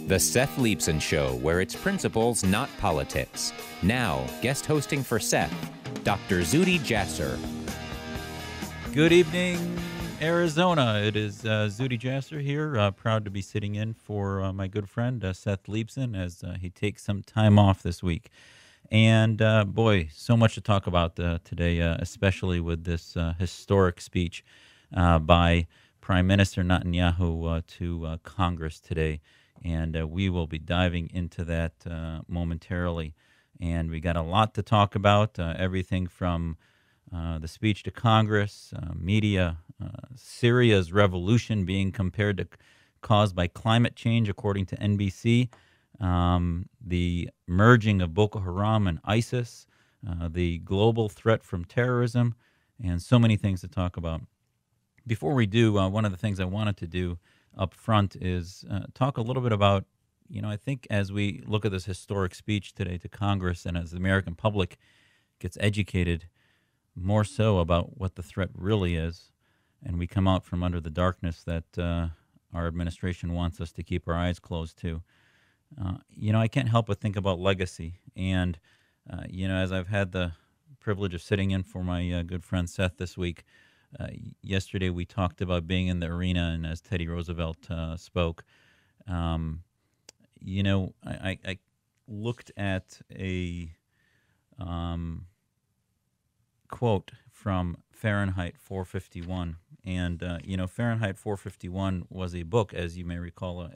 The Seth Leibsohn Show, where it's principles, not politics. Now, guest hosting for Seth, Dr. Zuhdi Jasser. Good evening, Arizona. It is Zuhdi Jasser here, proud to be sitting in for my good friend Seth Leibsohn as he takes some time off this week. And boy, so much to talk about today, especially with this historic speech by Prime Minister Netanyahu to Congress today. And we will be diving into that momentarily. And we got a lot to talk about, everything from the speech to Congress, media, Syria's revolution being compared to caused by climate change, according to NBC, the merging of Boko Haram and ISIS, the global threat from terrorism, and so many things to talk about. Before we do, one of the things I wanted to do up front is talk a little bit about, I think as we look at this historic speech today to Congress and as the American public gets educated more so about what the threat really is, and we come out from under the darkness that our administration wants us to keep our eyes closed to, I can't help but think about legacy. And, as I've had the privilege of sitting in for my good friend Seth this week, yesterday we talked about being in the arena, and as Teddy Roosevelt spoke, I looked at a quote from Fahrenheit 451, and Fahrenheit 451 was a book, as you may recall,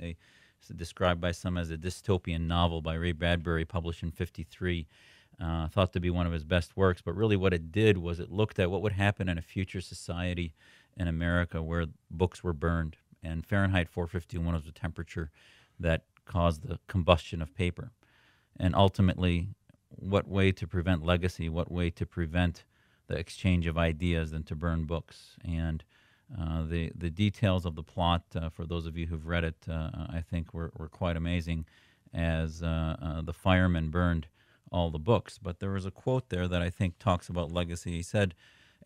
described by some as a dystopian novel by Ray Bradbury, published in '53. Thought to be one of his best works, but really what it did was it looked at what would happen in a future society in America where books were burned. And Fahrenheit 451 was the temperature that caused the combustion of paper. And ultimately, what way to prevent legacy, what way to prevent the exchange of ideas than to burn books. And the details of the plot, for those of you who've read it, I think were quite amazing as the firemen burned all the books. But there was a quote there that I think talks about legacy. He said,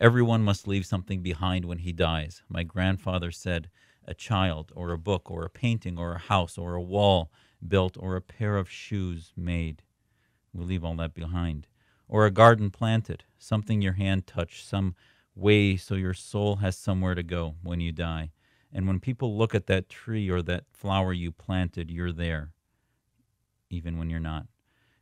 "Everyone must leave something behind when he dies. My grandfather said, a child or a book or a painting or a house or a wall built or a pair of shoes made. We leave all that behind. Or a garden planted, something your hand touched, some way so your soul has somewhere to go when you die. And when people look at that tree or that flower you planted, you're there, even when you're not.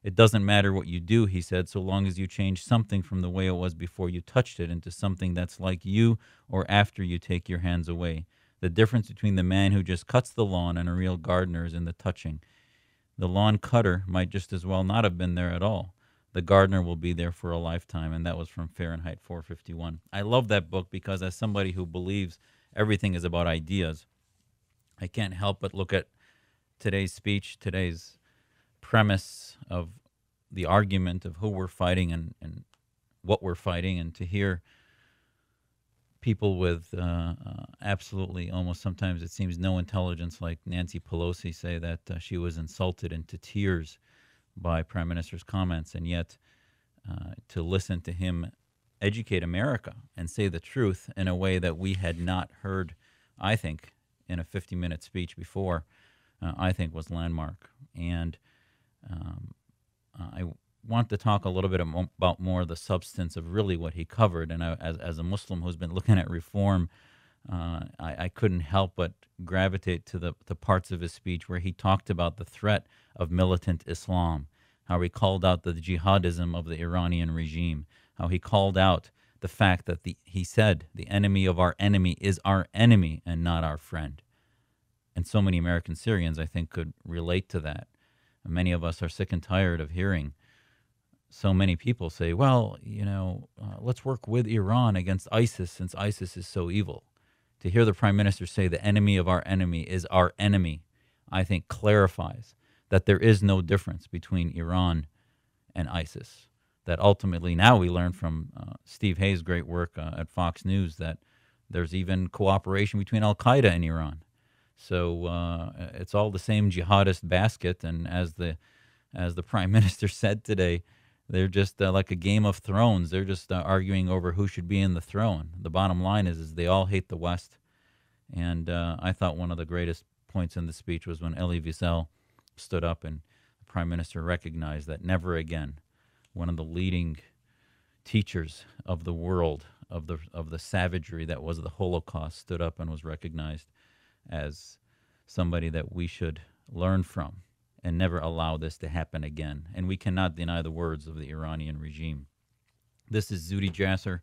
It doesn't matter what you do," he said, "so long as you change something from the way it was before you touched it into something that's like you or after you take your hands away. The difference between the man who just cuts the lawn and a real gardener is in the touching. The lawn cutter might just as well not have been there at all. The gardener will be there for a lifetime," and that was from Fahrenheit 451. I love that book because as somebody who believes everything is about ideas, I can't help but look at today's speech, today's premise of the argument of who we're fighting and what we're fighting, and to hear people with absolutely almost sometimes it seems no intelligence like Nancy Pelosi say that she was insulted into tears by Prime Minister's comments, and yet to listen to him educate America and say the truth in a way that we had not heard, I think, in a 50-minute speech before, I think was landmark. And I want to talk a little bit about more of the substance of really what he covered. And as a Muslim who's been looking at reform, I couldn't help but gravitate to the parts of his speech where he talked about the threat of militant Islam, how he called out the jihadism of the Iranian regime, how he called out the fact that he said the enemy of our enemy is our enemy and not our friend. And so many American Syrians, I think, could relate to that. Many of us are sick and tired of hearing so many people say, well, let's work with Iran against ISIS since ISIS is so evil. To hear the Prime Minister say the enemy of our enemy is our enemy, I think clarifies that there is no difference between Iran and ISIS. That ultimately now we learn from Steve Hayes' great work at Fox News that there's even cooperation between Al-Qaeda and Iran. So it's all the same jihadist basket, and as the Prime Minister said today, they're just like a Game of Thrones. They're just arguing over who should be in the throne. The bottom line is they all hate the West. And I thought one of the greatest points in the speech was when Elie Wiesel stood up and the Prime Minister recognized that never again one of the leading teachers of the world, of the savagery that was the Holocaust, stood up and was recognized as somebody that we should learn from and never allow this to happen again. And we cannot deny the words of the Iranian regime. This is Zuhdi Jasser.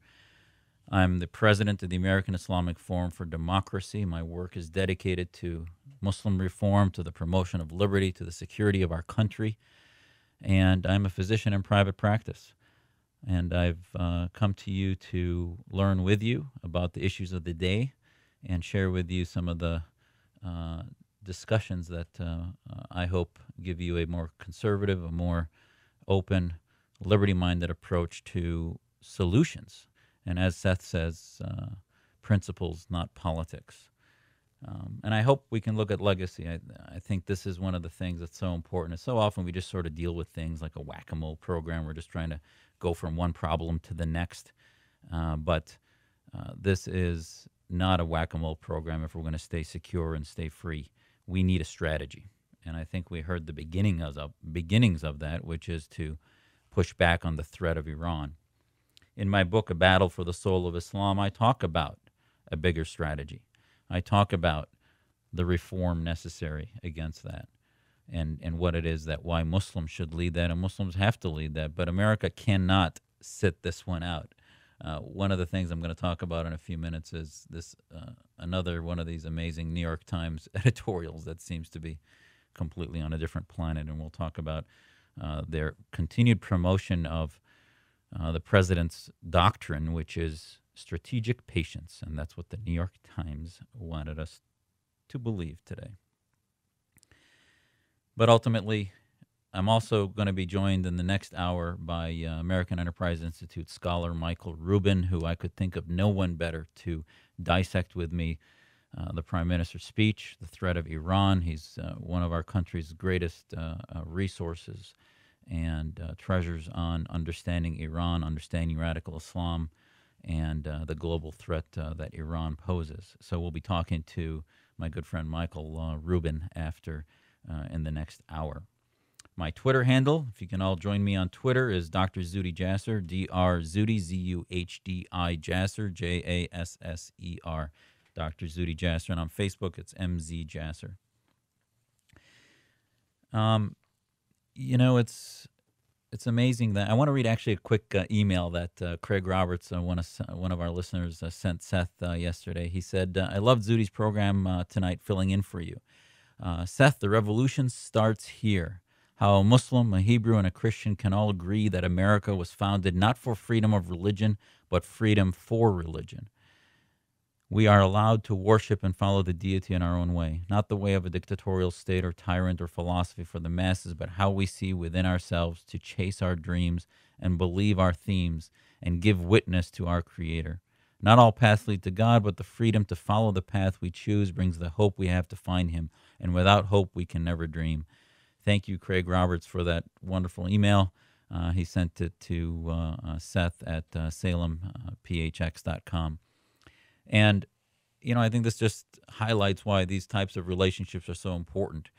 I'm the president of the American Islamic Forum for Democracy. My work is dedicated to Muslim reform, to the promotion of liberty, to the security of our country. And I'm a physician in private practice. And I've come to you to learn with you about the issues of the day and share with you some of the discussions that I hope give you a more conservative, a more open, liberty-minded approach to solutions. And as Seth says, principles, not politics. And I hope we can look at legacy. I think this is one of the things that's so important. And so often we just sort of deal with things like a whack-a-mole program. We're just trying to go from one problem to the next. But this is not a whack-a-mole program if we're going to stay secure and stay free. We need a strategy. And I think we heard the beginnings of that, which is to push back on the threat of Iran. In my book, A Battle for the Soul of Islam, I talk about a bigger strategy. I talk about the reform necessary against that and what it is that why Muslims should lead that, and Muslims have to lead that. But America cannot sit this one out. One of the things I'm going to talk about in a few minutes is this another one of these amazing New York Times editorials that seems to be completely on a different planet, and we'll talk about their continued promotion of the president's doctrine, which is strategic patience, and that's what the New York Times wanted us to believe today. But ultimately, I'm also going to be joined in the next hour by American Enterprise Institute scholar Michael Rubin, who I could think of no one better to dissect with me the Prime Minister's speech, the threat of Iran. He's one of our country's greatest resources and treasures on understanding Iran, understanding radical Islam, and the global threat that Iran poses. So we'll be talking to my good friend Michael Rubin after in the next hour. My Twitter handle, if you can all join me on Twitter, is Dr. Zuhdi Jasser, Dr. Zuhdi, Zuhdi Jasser, Jasser, Dr. Zuhdi Jasser. And on Facebook, it's MZ Jasser. It's amazing that I want to read actually a quick email that Craig Roberts, one of our listeners, sent Seth yesterday. He said, I loved Zuhdi's program tonight, filling in for you. Seth, the revolution starts here. How a Muslim, a Hebrew, and a Christian can all agree that America was founded not for freedom of religion, but freedom for religion. We are allowed to worship and follow the deity in our own way, not the way of a dictatorial state or tyrant or philosophy for the masses, but how we see within ourselves to chase our dreams and believe our themes and give witness to our Creator. Not all paths lead to God, but the freedom to follow the path we choose brings the hope we have to find Him, and without hope we can never dream. Thank you, Craig Roberts, for that wonderful email. He sent it to Seth at salemphx.com. And, I think this just highlights why these types of relationships are so important.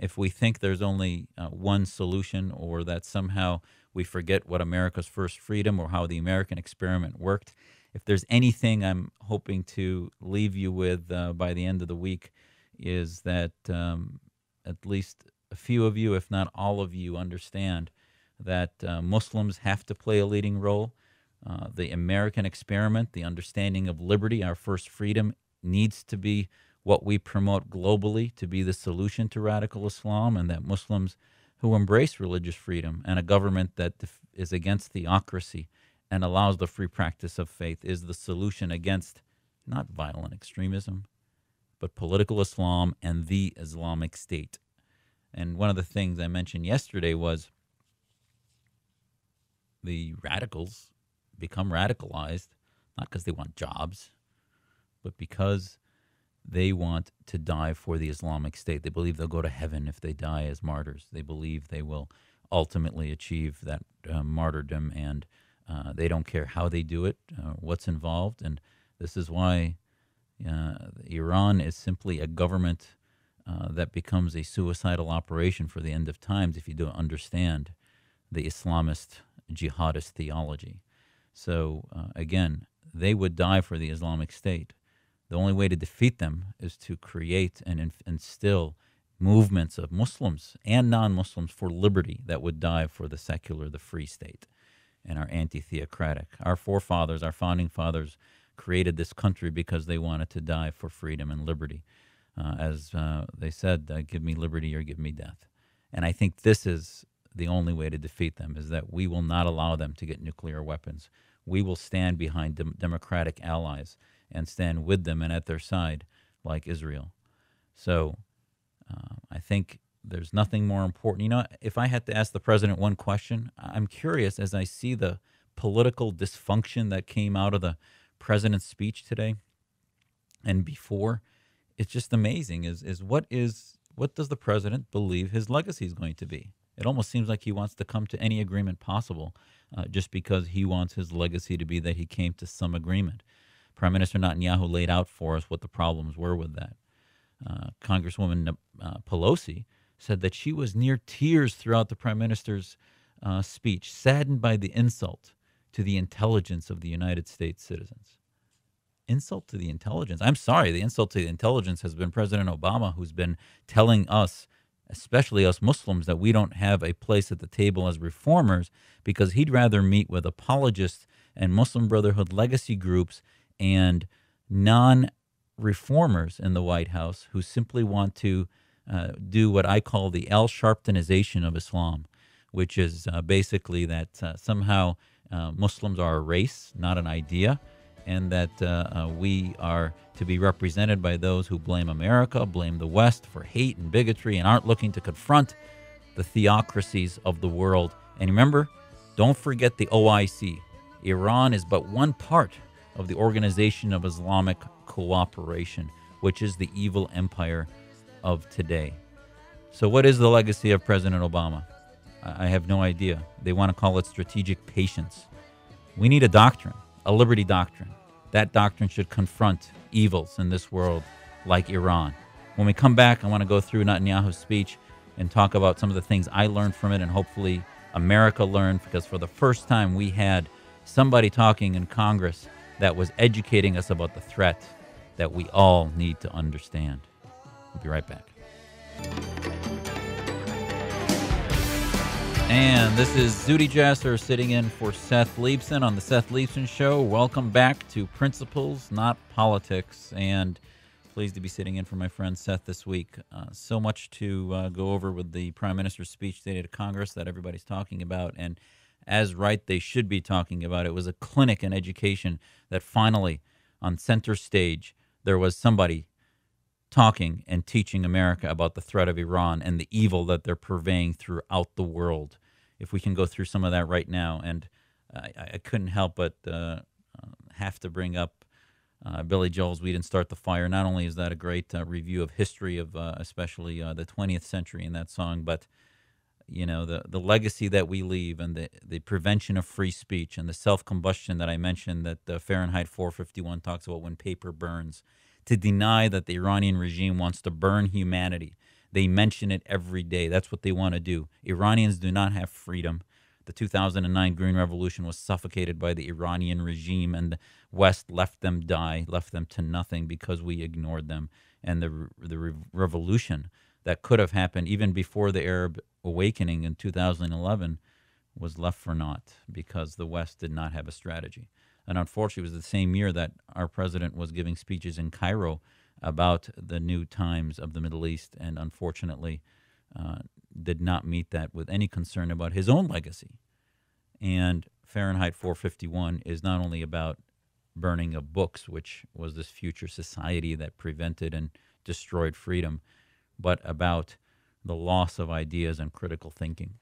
If we think there's only one solution, or that somehow we forget what America's first freedom or how the American experiment worked, if there's anything I'm hoping to leave you with by the end of the week, is that at least a few of you, if not all of you, understand that Muslims have to play a leading role. The American experiment, the understanding of liberty, our first freedom, needs to be what we promote globally to be the solution to radical Islam, and that Muslims who embrace religious freedom and a government that is against theocracy and allows the free practice of faith is the solution against not violent extremism, but political Islam and the Islamic State. And one of the things I mentioned yesterday was the radicals become radicalized, not because they want jobs, but because they want to die for the Islamic State. They believe they'll go to heaven if they die as martyrs. They believe they will ultimately achieve that martyrdom, and they don't care how they do it, what's involved. And this is why Iran is simply a government that becomes a suicidal operation for the end of times if you don't understand the Islamist jihadist theology. So again, they would die for the Islamic State. The only way to defeat them is to create and instill movements of Muslims and non-Muslims for liberty that would die for the secular, the free state, and are anti-theocratic. Our forefathers, our founding fathers, created this country because they wanted to die for freedom and liberty. As they said, give me liberty or give me death. And I think this is the only way to defeat them, is that we will not allow them to get nuclear weapons. We will stand behind democratic allies and stand with them and at their side, like Israel. So I think there's nothing more important. You know, if I had to ask the president one question, I'm curious as I see the political dysfunction that came out of the president's speech today and before. It's just amazing. What does the president believe his legacy is going to be? It almost seems like he wants to come to any agreement possible just because he wants his legacy to be that he came to some agreement. Prime Minister Netanyahu laid out for us what the problems were with that. Congresswoman Pelosi said that she was near tears throughout the Prime Minister's speech, saddened by the insult to the intelligence of the United States citizens. Insult to the intelligence? I'm sorry, the insult to the intelligence has been President Obama, who's been telling us, especially us Muslims, that we don't have a place at the table as reformers because he'd rather meet with apologists and Muslim Brotherhood legacy groups and non-reformers in the White House who simply want to do what I call the Al Sharptonization of Islam, which is basically that somehow Muslims are a race, not an idea, and that we are to be represented by those who blame America, blame the West for hate and bigotry, and aren't looking to confront the theocracies of the world. And remember, don't forget the OIC. Iran is but one part of the Organization of Islamic Cooperation, which is the evil empire of today. So what is the legacy of President Obama? I have no idea. They want to call it strategic patience. We need a doctrine, a liberty doctrine. That doctrine should confront evils in this world like Iran. When we come back, I want to go through Netanyahu's speech and talk about some of the things I learned from it and hopefully America learned, because for the first time we had somebody talking in Congress that was educating us about the threat that we all need to understand. We'll be right back. And this is Zudy Jasser sitting in for Seth Leibsohn on the Seth Leibsohn Show. Welcome back to Principles, Not Politics. And pleased to be sitting in for my friend Seth this week. So much to go over with the Prime Minister's speech today to Congress that everybody's talking about. And as right they should be talking about. It was a clinic in education that finally, on center stage, there was somebody talking and teaching America about the threat of Iran and the evil that they're purveying throughout the world. If we can go through some of that right now. And I couldn't help but have to bring up Billy Joel's We Didn't Start the Fire. Not only is that a great review of history of especially the 20th century in that song, but you know, the legacy that we leave and the prevention of free speech and the self-combustion that I mentioned that Fahrenheit 451 talks about when paper burns. To deny that the Iranian regime wants to burn humanity. They mention it every day. That's what they want to do. Iranians do not have freedom. The 2009 Green Revolution was suffocated by the Iranian regime, and the West let them die, left them to nothing because we ignored them. And the revolution that could have happened even before the Arab awakening in 2011 was left for naught because the West did not have a strategy. And unfortunately, it was the same year that our president was giving speeches in Cairo about the new times of the Middle East, and unfortunately did not meet that with any concern about his own legacy. And Fahrenheit 451 is not only about burning of books, which was this future society that prevented and destroyed freedom, but about the loss of ideas and critical thinking.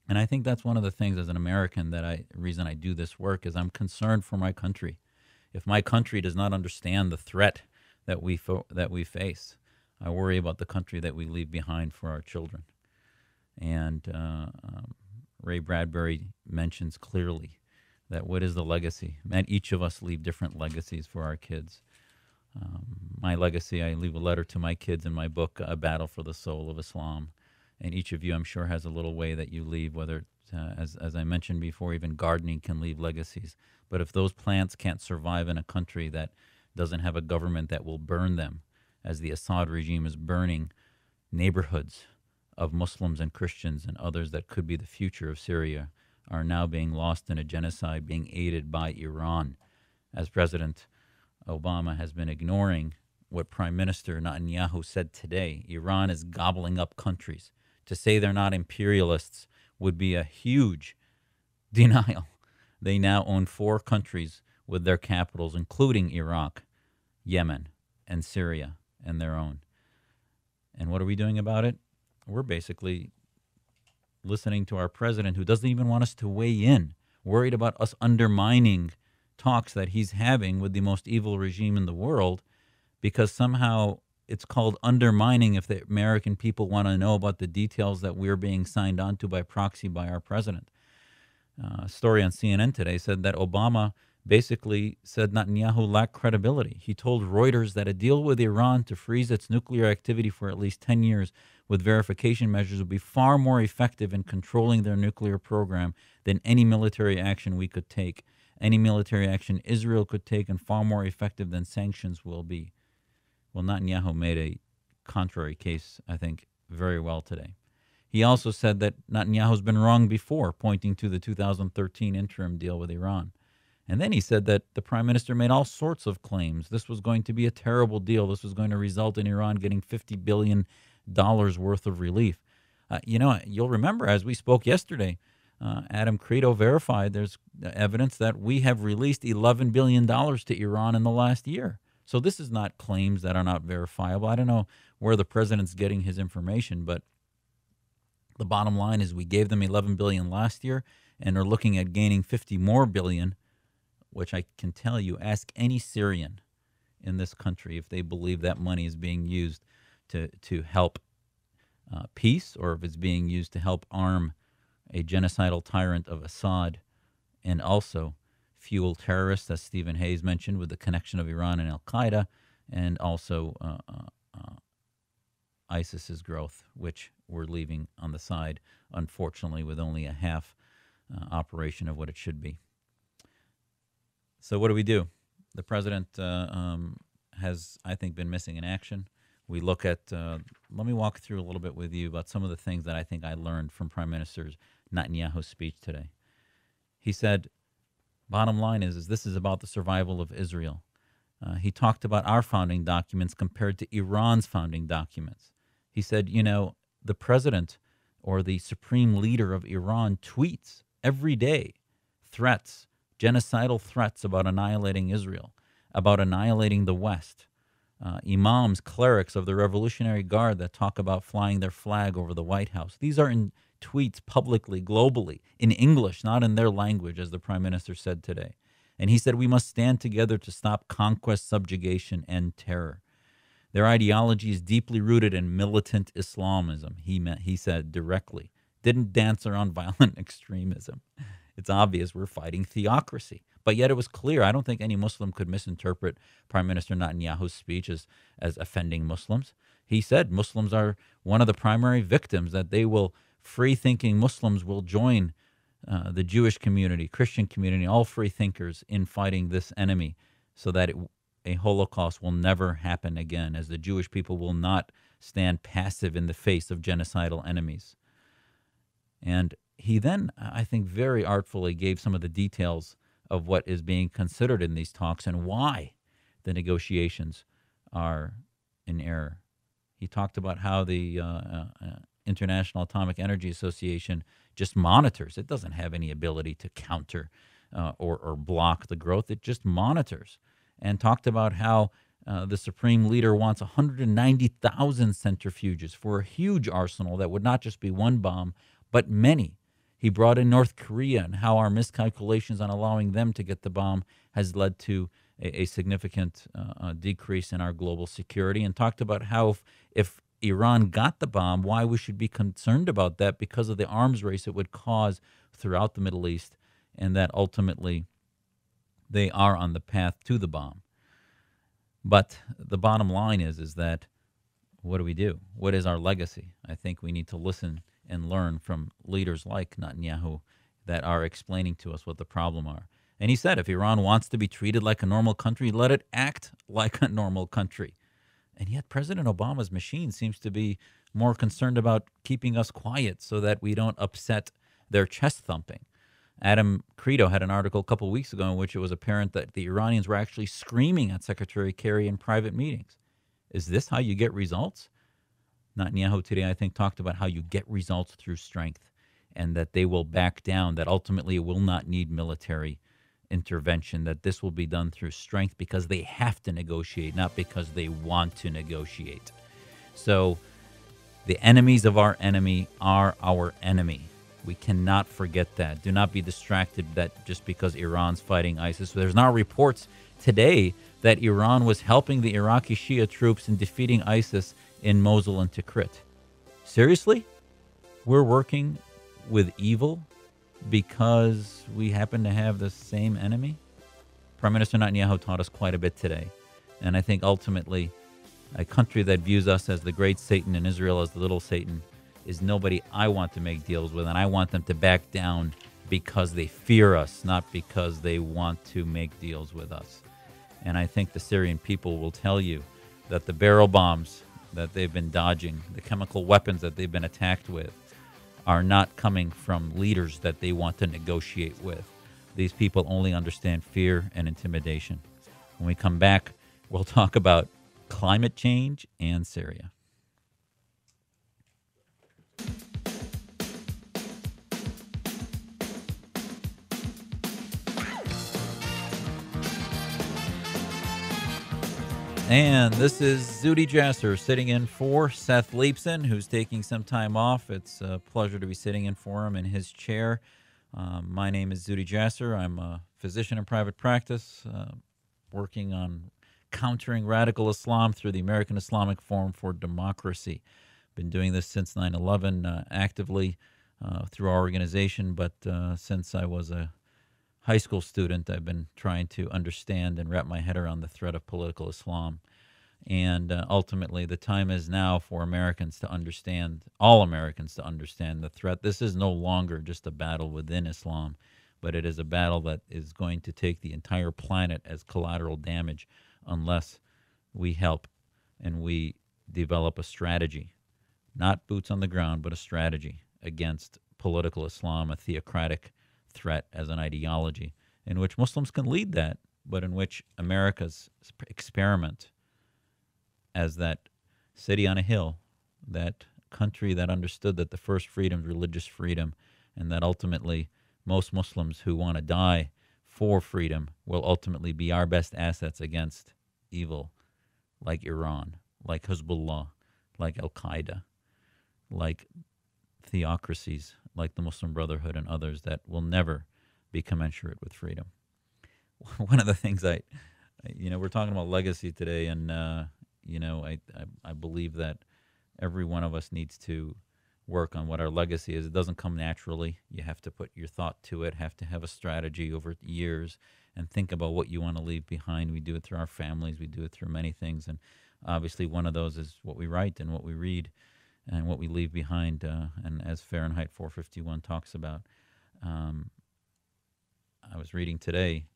And I think that's one of the things as an American reason I do this work is I'm concerned for my country. If my country does not understand the threat that we face, I worry about the country that we leave behind for our children. And Ray Bradbury mentions clearly that what is the legacy? And each of us leave different legacies for our kids. My legacy, I leave a letter to my kids in my book, A Battle for the Soul of Islam. And each of you, I'm sure, has a little way that you leave, whether, as I mentioned before, even gardening can leave legacies. But if those plants can't survive in a country that doesn't have a government that will burn them, as the Assad regime is burning neighborhoods of Muslims and Christians and others that could be the future of Syria, are now being lost in a genocide being aided by Iran, as President Obama has been ignoring what Prime Minister Netanyahu said today. Iran is gobbling up countries. To say they're not imperialists would be a huge denial. They now own 4 countries with their capitals, including Iraq, Yemen, and Syria, and their own. And what are we doing about it? We're basically listening to our president, who doesn't even want us to weigh in, worried about us undermining talks that he's having with the most evil regime in the world, because somehow it's called undermining if the American people want to know about the details that we're being signed on to by proxy by our president. A story on CNN today said that Obama basically said Netanyahu lacked credibility. He told Reuters that a deal with Iran to freeze its nuclear activity for at least 10 years with verification measures would be far more effective in controlling their nuclear program than any military action we could take, any military action Israel could take, and far more effective than sanctions will be. Well, Netanyahu made a contrary case, I think, very well today. He also said that Netanyahu's been wrong before, pointing to the 2013 interim deal with Iran. And then he said that the prime minister made all sorts of claims. This was going to be a terrible deal. This was going to result in Iran getting $50 billion worth of relief. You'll remember, as we spoke yesterday, Adam Credo verified there's evidence that we have released $11 billion to Iran in the last year. So this is not claims that are not verifiable. I don't know where the president's getting his information, but the bottom line is we gave them $11 billion last year, and are looking at gaining $50 more billion, which I can tell you, ask any Syrian in this country if they believe that money is being used to help peace, or if it's being used to help arm a genocidal tyrant of Assad, and also fuel terrorists, as Stephen Hayes mentioned, with the connection of Iran and al-Qaeda, and also ISIS's growth, which we're leaving on the side, unfortunately, with only a half operation of what it should be. So what do? The president has, I think, been missing in action. We look at, let me walk through a little bit with you about some of the things that I think I learned from Prime Minister Netanyahu's speech today. He said, bottom line is this is about the survival of Israel. He talked about our founding documents compared to Iran's founding documents. He said, the president or the supreme leader of Iran tweets every day threats, genocidal threats about annihilating Israel, about annihilating the West. Imams, clerics of the Revolutionary Guard that talk about flying their flag over the White House. These are in tweets publicly, globally, in English, not in their language, as the Prime Minister said today. And he said we must stand together to stop conquest, subjugation, and terror. Their ideology is deeply rooted in militant Islamism, he said directly. Didn't dance around violent extremism. It's obvious we're fighting theocracy. But yet it was clear. I don't think any Muslim could misinterpret Prime Minister Netanyahu's speech as offending Muslims. He said Muslims are one of the primary victims, that they will, free-thinking Muslims will join the Jewish community, Christian community, all free thinkers in fighting this enemy, so that a Holocaust will never happen again, as the Jewish people will not stand passive in the face of genocidal enemies. And he then, I think, very artfully gave some of the details of what is being considered in these talks and why the negotiations are in error. He talked about how the International Atomic Energy Association just monitors. It doesn't have any ability to counter or block the growth. It just monitors. And talked about how the Supreme Leader wants 190,000 centrifuges for a huge arsenal that would not just be one bomb, but many. He brought in North Korea and how our miscalculations on allowing them to get the bomb has led to a significant decrease in our global security, and talked about how if Iran got the bomb, why we should be concerned about that because of the arms race it would cause throughout the Middle East, and that ultimately they are on the path to the bomb. But the bottom line is that what do we do? What is our legacy? I think we need to listen and learn from leaders like Netanyahu that are explaining to us what the problem are. And he said, if Iran wants to be treated like a normal country, let it act like a normal country. And yet President Obama's machine seems to be more concerned about keeping us quiet so that we don't upset their chest thumping. Adam Credo had an article a couple of weeks ago in which it was apparent that the Iranians were actually screaming at Secretary Kerry in private meetings. Is this how you get results? Netanyahu today, I think, talked about how you get results through strength and that they will back down, that ultimately it will not need military intervention, that this will be done through strength because they have to negotiate, not because they want to negotiate. So the enemies of our enemy are our enemy. We cannot forget that. Do not be distracted that just because Iran's fighting ISIS. There's now reports today that Iran was helping the Iraqi Shia troops in defeating ISIS in Mosul and Tikrit. Seriously? We're working with evil because we happen to have the same enemy? Prime Minister Netanyahu taught us quite a bit today. And I think ultimately a country that views us as the great Satan and Israel as the little Satan is nobody I want to make deals with, and I want them to back down because they fear us, not because they want to make deals with us. And I think the Syrian people will tell you that the barrel bombs that they've been dodging, the chemical weapons that they've been attacked with, are not coming from leaders that they want to negotiate with. These people only understand fear and intimidation. When we come back, we'll talk about climate change and Syria. And this is Zudi Jasser sitting in for Seth Leibsohn, who's taking some time off. It's a pleasure to be sitting in for him in his chair. My name is Zudi Jasser. I'm a physician in private practice, working on countering radical Islam through the American Islamic Forum for Democracy. Been doing this since 9/11 actively through our organization, but since I was a high school student, I've been trying to understand and wrap my head around the threat of political Islam. And ultimately, the time is now for Americans to understand, all Americans to understand the threat. This is no longer just a battle within Islam, but it is a battle that is going to take the entire planet as collateral damage unless we help and we develop a strategy, not boots on the ground, but a strategy against political Islam, a theocratic threat as an ideology in which Muslims can lead that, but in which America's experiment as that city on a hill, that country that understood that the first freedom is religious freedom, and that ultimately most Muslims who want to die for freedom will ultimately be our best assets against evil like Iran, like Hezbollah, like Al-Qaeda, like theocracies like the Muslim Brotherhood and others that will never be commensurate with freedom. One of the things we're talking about legacy today, and I believe that every one of us needs to work on what our legacy is. It doesn't come naturally. You have to put your thought to it, have to have a strategy over years, and think about what you want to leave behind. We do it through our families. We do it through many things, and obviously one of those is what we write and what we read and what we leave behind, and as Fahrenheit 451 talks about. I was reading today,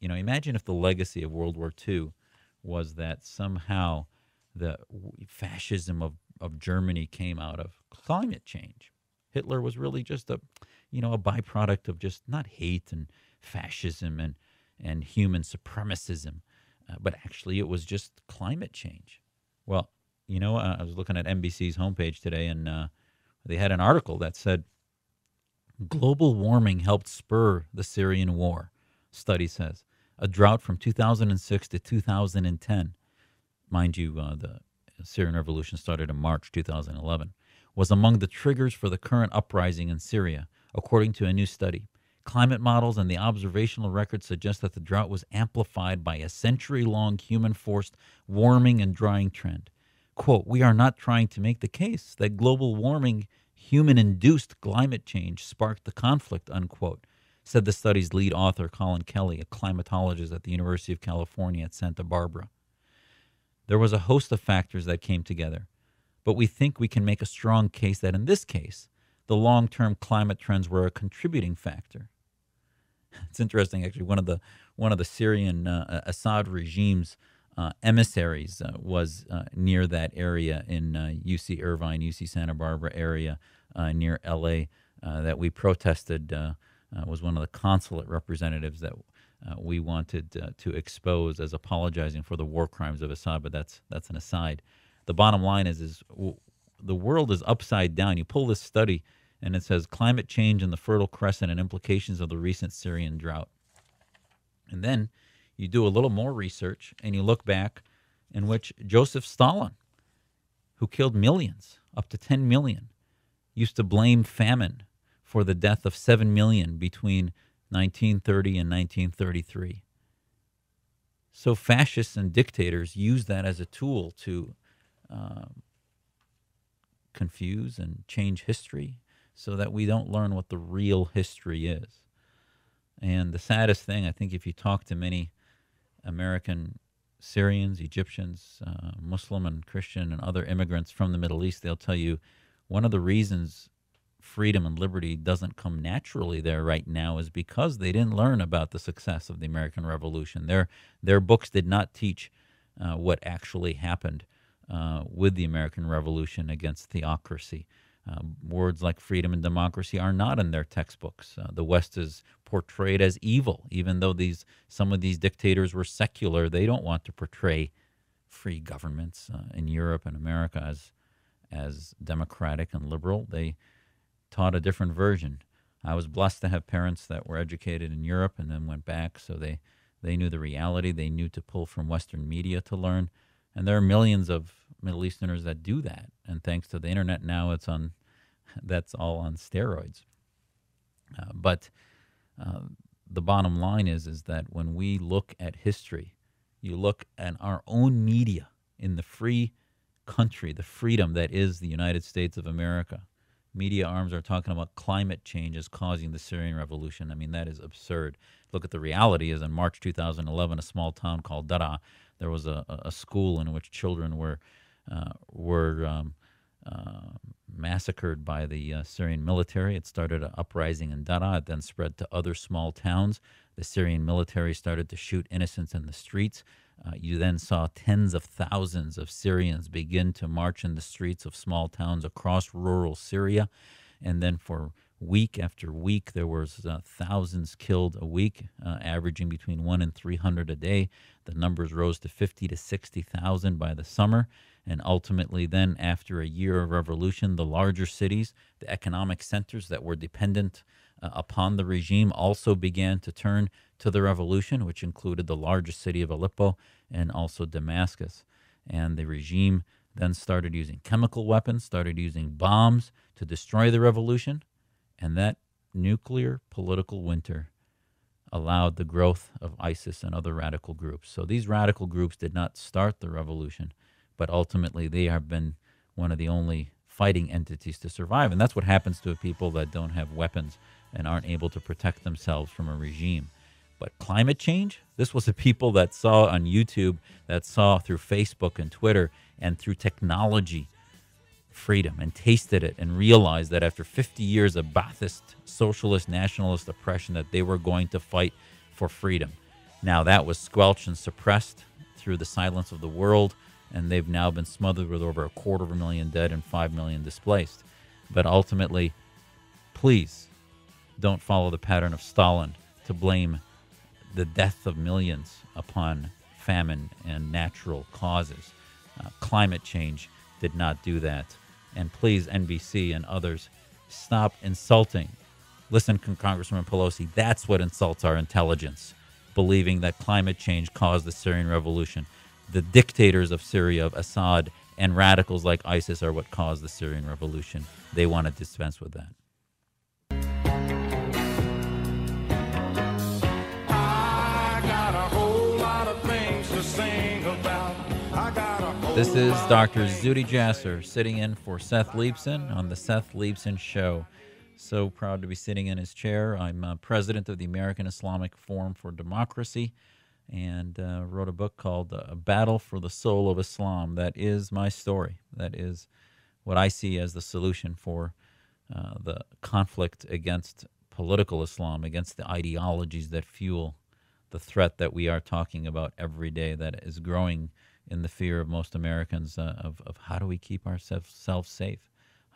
imagine if the legacy of World War II was that somehow the fascism of Germany came out of climate change. Hitler was really just a byproduct of just not hate and fascism and human supremacism, but actually it was just climate change. Well, I was looking at NBC's homepage today, and they had an article that said, global warming helped spur the Syrian war, study says. A drought from 2006 to 2010, mind you, the Syrian revolution started in March 2011, was among the triggers for the current uprising in Syria, according to a new study. Climate models and the observational record suggest that the drought was amplified by a century-long human-forced warming and drying trend. Quote, we are not trying to make the case that global warming, human-induced climate change sparked the conflict, unquote, said the study's lead author, Colin Kelly, a climatologist at the University of California at Santa Barbara. There was a host of factors that came together, but we think we can make a strong case that in this case, the long-term climate trends were a contributing factor. It's interesting, actually. One of the Syrian Assad regime's emissaries was near that area in UC Irvine, UC Santa Barbara area near L.A. That we protested. Was one of the consulate representatives that we wanted to expose as apologizing for the war crimes of Assad. But that's an aside. The bottom line is the world is upside down. You pull this study, and it says climate change in the Fertile Crescent and implications of the recent Syrian drought. And then you do a little more research, and you look back in which Joseph Stalin, who killed millions, up to 10 million, used to blame famine for the death of 7 million between 1930 and 1933. So fascists and dictators use that as a tool to confuse and change history so that we don't learn what the real history is. And the saddest thing, I think if you talk to many American Syrians, Egyptians, Muslim and Christian and other immigrants from the Middle East, they'll tell you one of the reasons freedom and liberty doesn't come naturally there right now is because they didn't learn about the success of the American Revolution. Their books did not teach what actually happened with the American Revolution against theocracy. Words like freedom and democracy are not in their textbooks. The West is portrayed as evil, even though some of these dictators were secular. They don't want to portray free governments in Europe and America as democratic and liberal. They taught a different version. I was blessed to have parents that were educated in Europe and then went back, so they knew the reality. They knew to pull from Western media to learn. And there are millions of Middle Easterners that do that. And thanks to the internet now, that's all on steroids. But the bottom line is that when we look at history, you look at our own media in the free country, the freedom that is the United States of America. Media arms are talking about climate change is causing the Syrian revolution. I mean, that is absurd. Look at the reality is in March 2011, a small town called Daraa, there was a school in which children were massacred by the Syrian military. It started an uprising in Daraa. It then spread to other small towns. The Syrian military started to shoot innocents in the streets. You then saw tens of thousands of Syrians begin to march in the streets of small towns across rural Syria. And then for week after week, there was thousands killed a week, averaging between 100 and 300 a day. The numbers rose to 50 to 60,000 by the summer. And ultimately then, after a year of revolution, the larger cities, the economic centers that were dependent upon the regime also began to turn to the revolution, which included the largest city of Aleppo and also Damascus. And the regime then started using chemical weapons, started using bombs to destroy the revolution. And that nuclear political winter allowed the growth of ISIS and other radical groups. So these radical groups did not start the revolution, but ultimately they have been one of the only fighting entities to survive. And that's what happens to people that don't have weapons and aren't able to protect themselves from a regime. But climate change, this was the people that saw on YouTube, that saw through Facebook and Twitter and through technology freedom and tasted it and realized that after 50 years of Ba'athist, socialist, nationalist oppression that they were going to fight for freedom. Now that was squelched and suppressed through the silence of the world, and they've now been smothered with over 250,000 dead and 5 million displaced. But ultimately, please don't follow the pattern of Stalin to blame the death of millions upon famine and natural causes. Climate change did not do that. And please, NBC and others, stop insulting. Listen, Congresswoman Pelosi, that's what insults our intelligence, believing that climate change caused the Syrian revolution. The dictators of Syria, of Assad, and radicals like ISIS are what caused the Syrian revolution. They want to dispense with that. I got a whole lot of things to sing about. This is Dr. Zuhdi Jasser sitting in for Seth Leibsohn on the Seth Leibsohn Show. So proud to be sitting in his chair. I'm president of the American Islamic Forum for Democracy, and wrote a book called A Battle for the Soul of Islam. That is my story. That is what I see as the solution for the conflict against political Islam, against the ideologies that fuel the threat that we are talking about every day, that is growing in the fear of most Americans of how do we keep ourselves safe?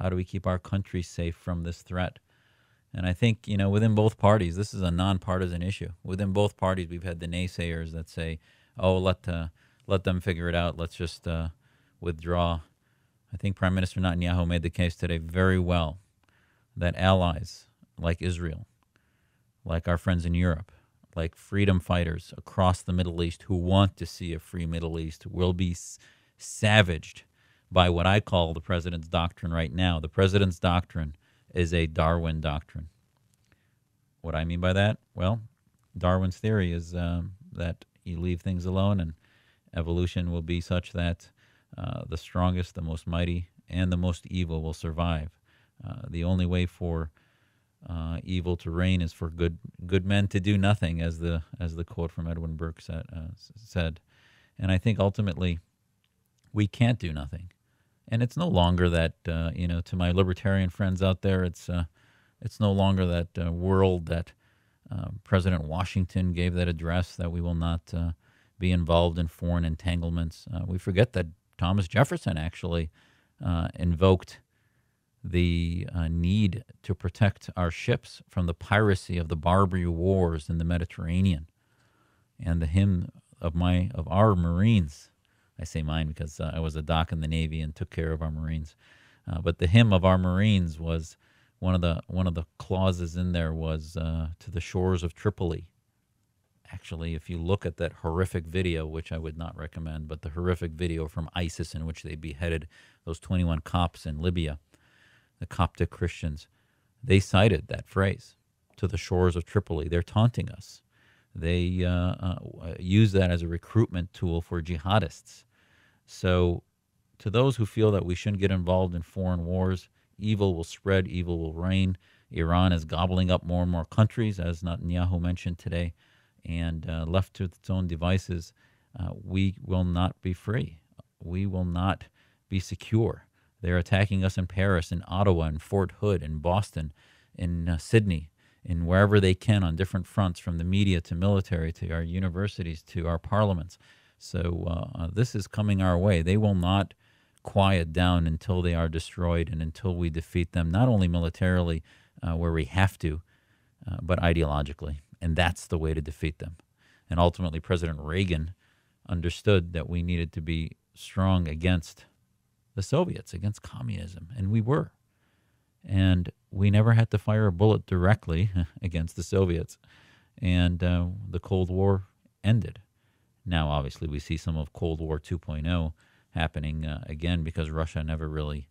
How do we keep our country safe from this threat? And I think, within both parties, this is a nonpartisan issue. Within both parties, we've had the naysayers that say, oh, let them figure it out. Let's just withdraw. I think Prime Minister Netanyahu made the case today very well that allies like Israel, like our friends in Europe, like freedom fighters across the Middle East who want to see a free Middle East will be savaged by what I call the president's doctrine right now. The president's doctrine is a Darwin doctrine. What I mean by that? Well, Darwin's theory is that you leave things alone and evolution will be such that the strongest, the most mighty, and the most evil will survive. The only way for evil to reign is for good men to do nothing, as the quote from Edwin Burke said. And I think ultimately we can't do nothing. And it's no longer that, to my libertarian friends out there, it's no longer that world that President Washington gave that address that we will not be involved in foreign entanglements. We forget that Thomas Jefferson actually invoked the need to protect our ships from the piracy of the Barbary Wars in the Mediterranean. And the hymn of our Marines, I say mine because I was a doc in the Navy and took care of our Marines. But the hymn of our Marines was one of the clauses in there was to the shores of Tripoli. Actually, if you look at that horrific video, which I would not recommend, but the horrific video from ISIS in which they beheaded those 21 Copts in Libya, the Coptic Christians, they cited that phrase, to the shores of Tripoli. They're taunting us. They use that as a recruitment tool for jihadists. So to those who feel that we shouldn't get involved in foreign wars, evil will spread, evil will reign. Iran is gobbling up more and more countries, as Netanyahu mentioned today, and left to its own devices, we will not be free. We will not be secure. They're attacking us in Paris, in Ottawa, in Fort Hood, in Boston, in Sydney, in wherever they can on different fronts, from the media to military to our universities to our parliaments. So this is coming our way. They will not quiet down until they are destroyed and until we defeat them, not only militarily where we have to, but ideologically. And that's the way to defeat them. And ultimately, President Reagan understood that we needed to be strong against the Soviets, against communism, and we were. And we never had to fire a bullet directly against the Soviets. And the Cold War ended. Now, obviously, we see some of Cold War 2.0 happening again because Russia never really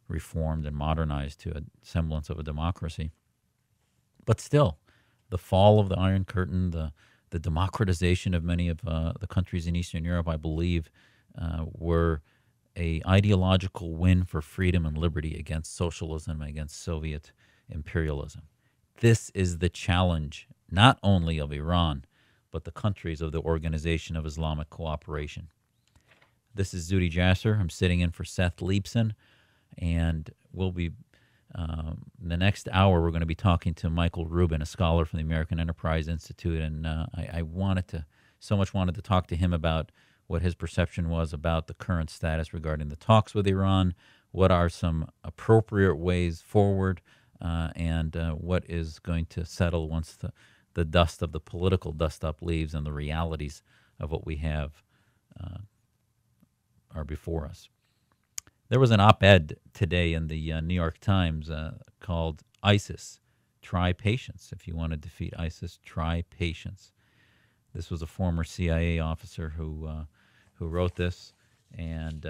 reformed and modernized to a semblance of a democracy. But still, the fall of the Iron Curtain, the democratization of many of the countries in Eastern Europe, I believe, were a ideological win for freedom and liberty against socialism, against Soviet imperialism. This is the challenge, not only of Iran, but the countries of the Organization of Islamic Cooperation. This is Zuhdi Jasser. I'm sitting in for Seth Leibsohn, and we'll be the next hour we're going to be talking to Michael Rubin, a scholar from the American Enterprise Institute, and I wanted to talk to him about what his perception was about the current status regarding the talks with Iran, what are some appropriate ways forward, and what is going to settle once the dust of the political dust-up leaves and the realities of what we have are before us. There was an op-ed today in the New York Times called ISIS, Try Patience. If you want to defeat ISIS, try patience. This was a former CIA officer who wrote this, and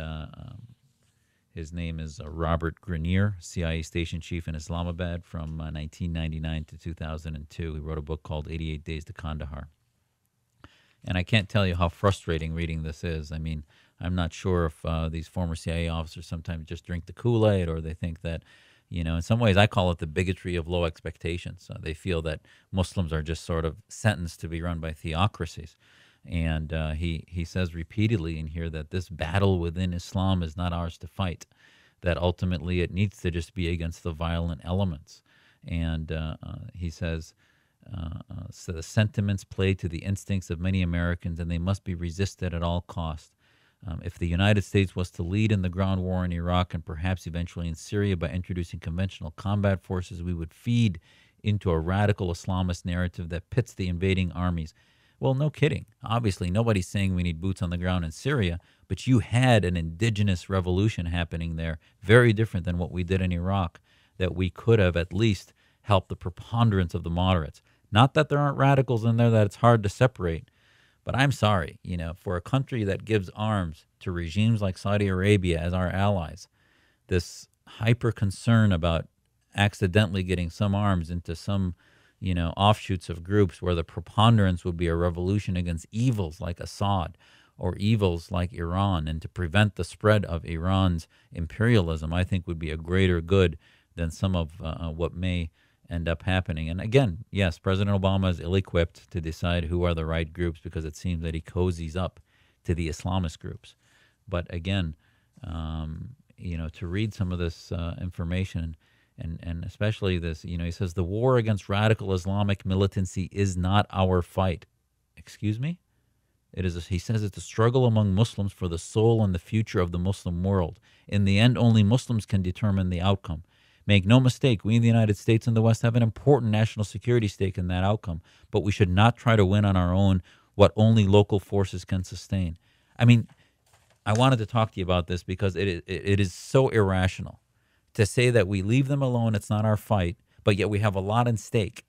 his name is Robert Grenier, CIA station chief in Islamabad from 1999 to 2002. He wrote a book called 88 Days to Kandahar. And I can't tell you how frustrating reading this is. I mean, I'm not sure if these former CIA officers sometimes just drink the Kool-Aid, or they think that, In some ways, I call it the bigotry of low expectations. They feel that Muslims are just sort of sentenced to be run by theocracies. And he says repeatedly in here that this battle within Islam is not ours to fight, that ultimately it needs to just be against the violent elements. And he says, so the sentiments play to the instincts of many Americans, and they must be resisted at all costs. If the United States was to lead in the ground war in Iraq and perhaps eventually in Syria by introducing conventional combat forces, we would feed into a radical Islamist narrative that pits the invading armies. Well, no kidding. Obviously, nobody's saying we need boots on the ground in Syria, but you had an indigenous revolution happening there, very different than what we did in Iraq, that we could have at least helped the preponderance of the moderates. Not that there aren't radicals in there that it's hard to separate, but I'm sorry, for a country that gives arms to regimes like Saudi Arabia as our allies, this hyper concern about accidentally getting some arms into some, offshoots of groups where the preponderance would be a revolution against evils like Assad or evils like Iran, and to prevent the spread of Iran's imperialism, I think would be a greater good than some of what may end up happening. And again, yes, President Obama is ill-equipped to decide who are the right groups because it seems that he cozies up to the Islamist groups. But again, to read some of this information and especially this, he says the war against radical Islamic militancy is not our fight. Excuse me? He says it's a struggle among Muslims for the soul and the future of the Muslim world. In the end, only Muslims can determine the outcome. Make no mistake, we in the United States and the West have an important national security stake in that outcome, but we should not try to win on our own what only local forces can sustain. I mean, I wanted to talk to you about this because it is so irrational to say that we leave them alone, it's not our fight, but yet we have a lot in stake.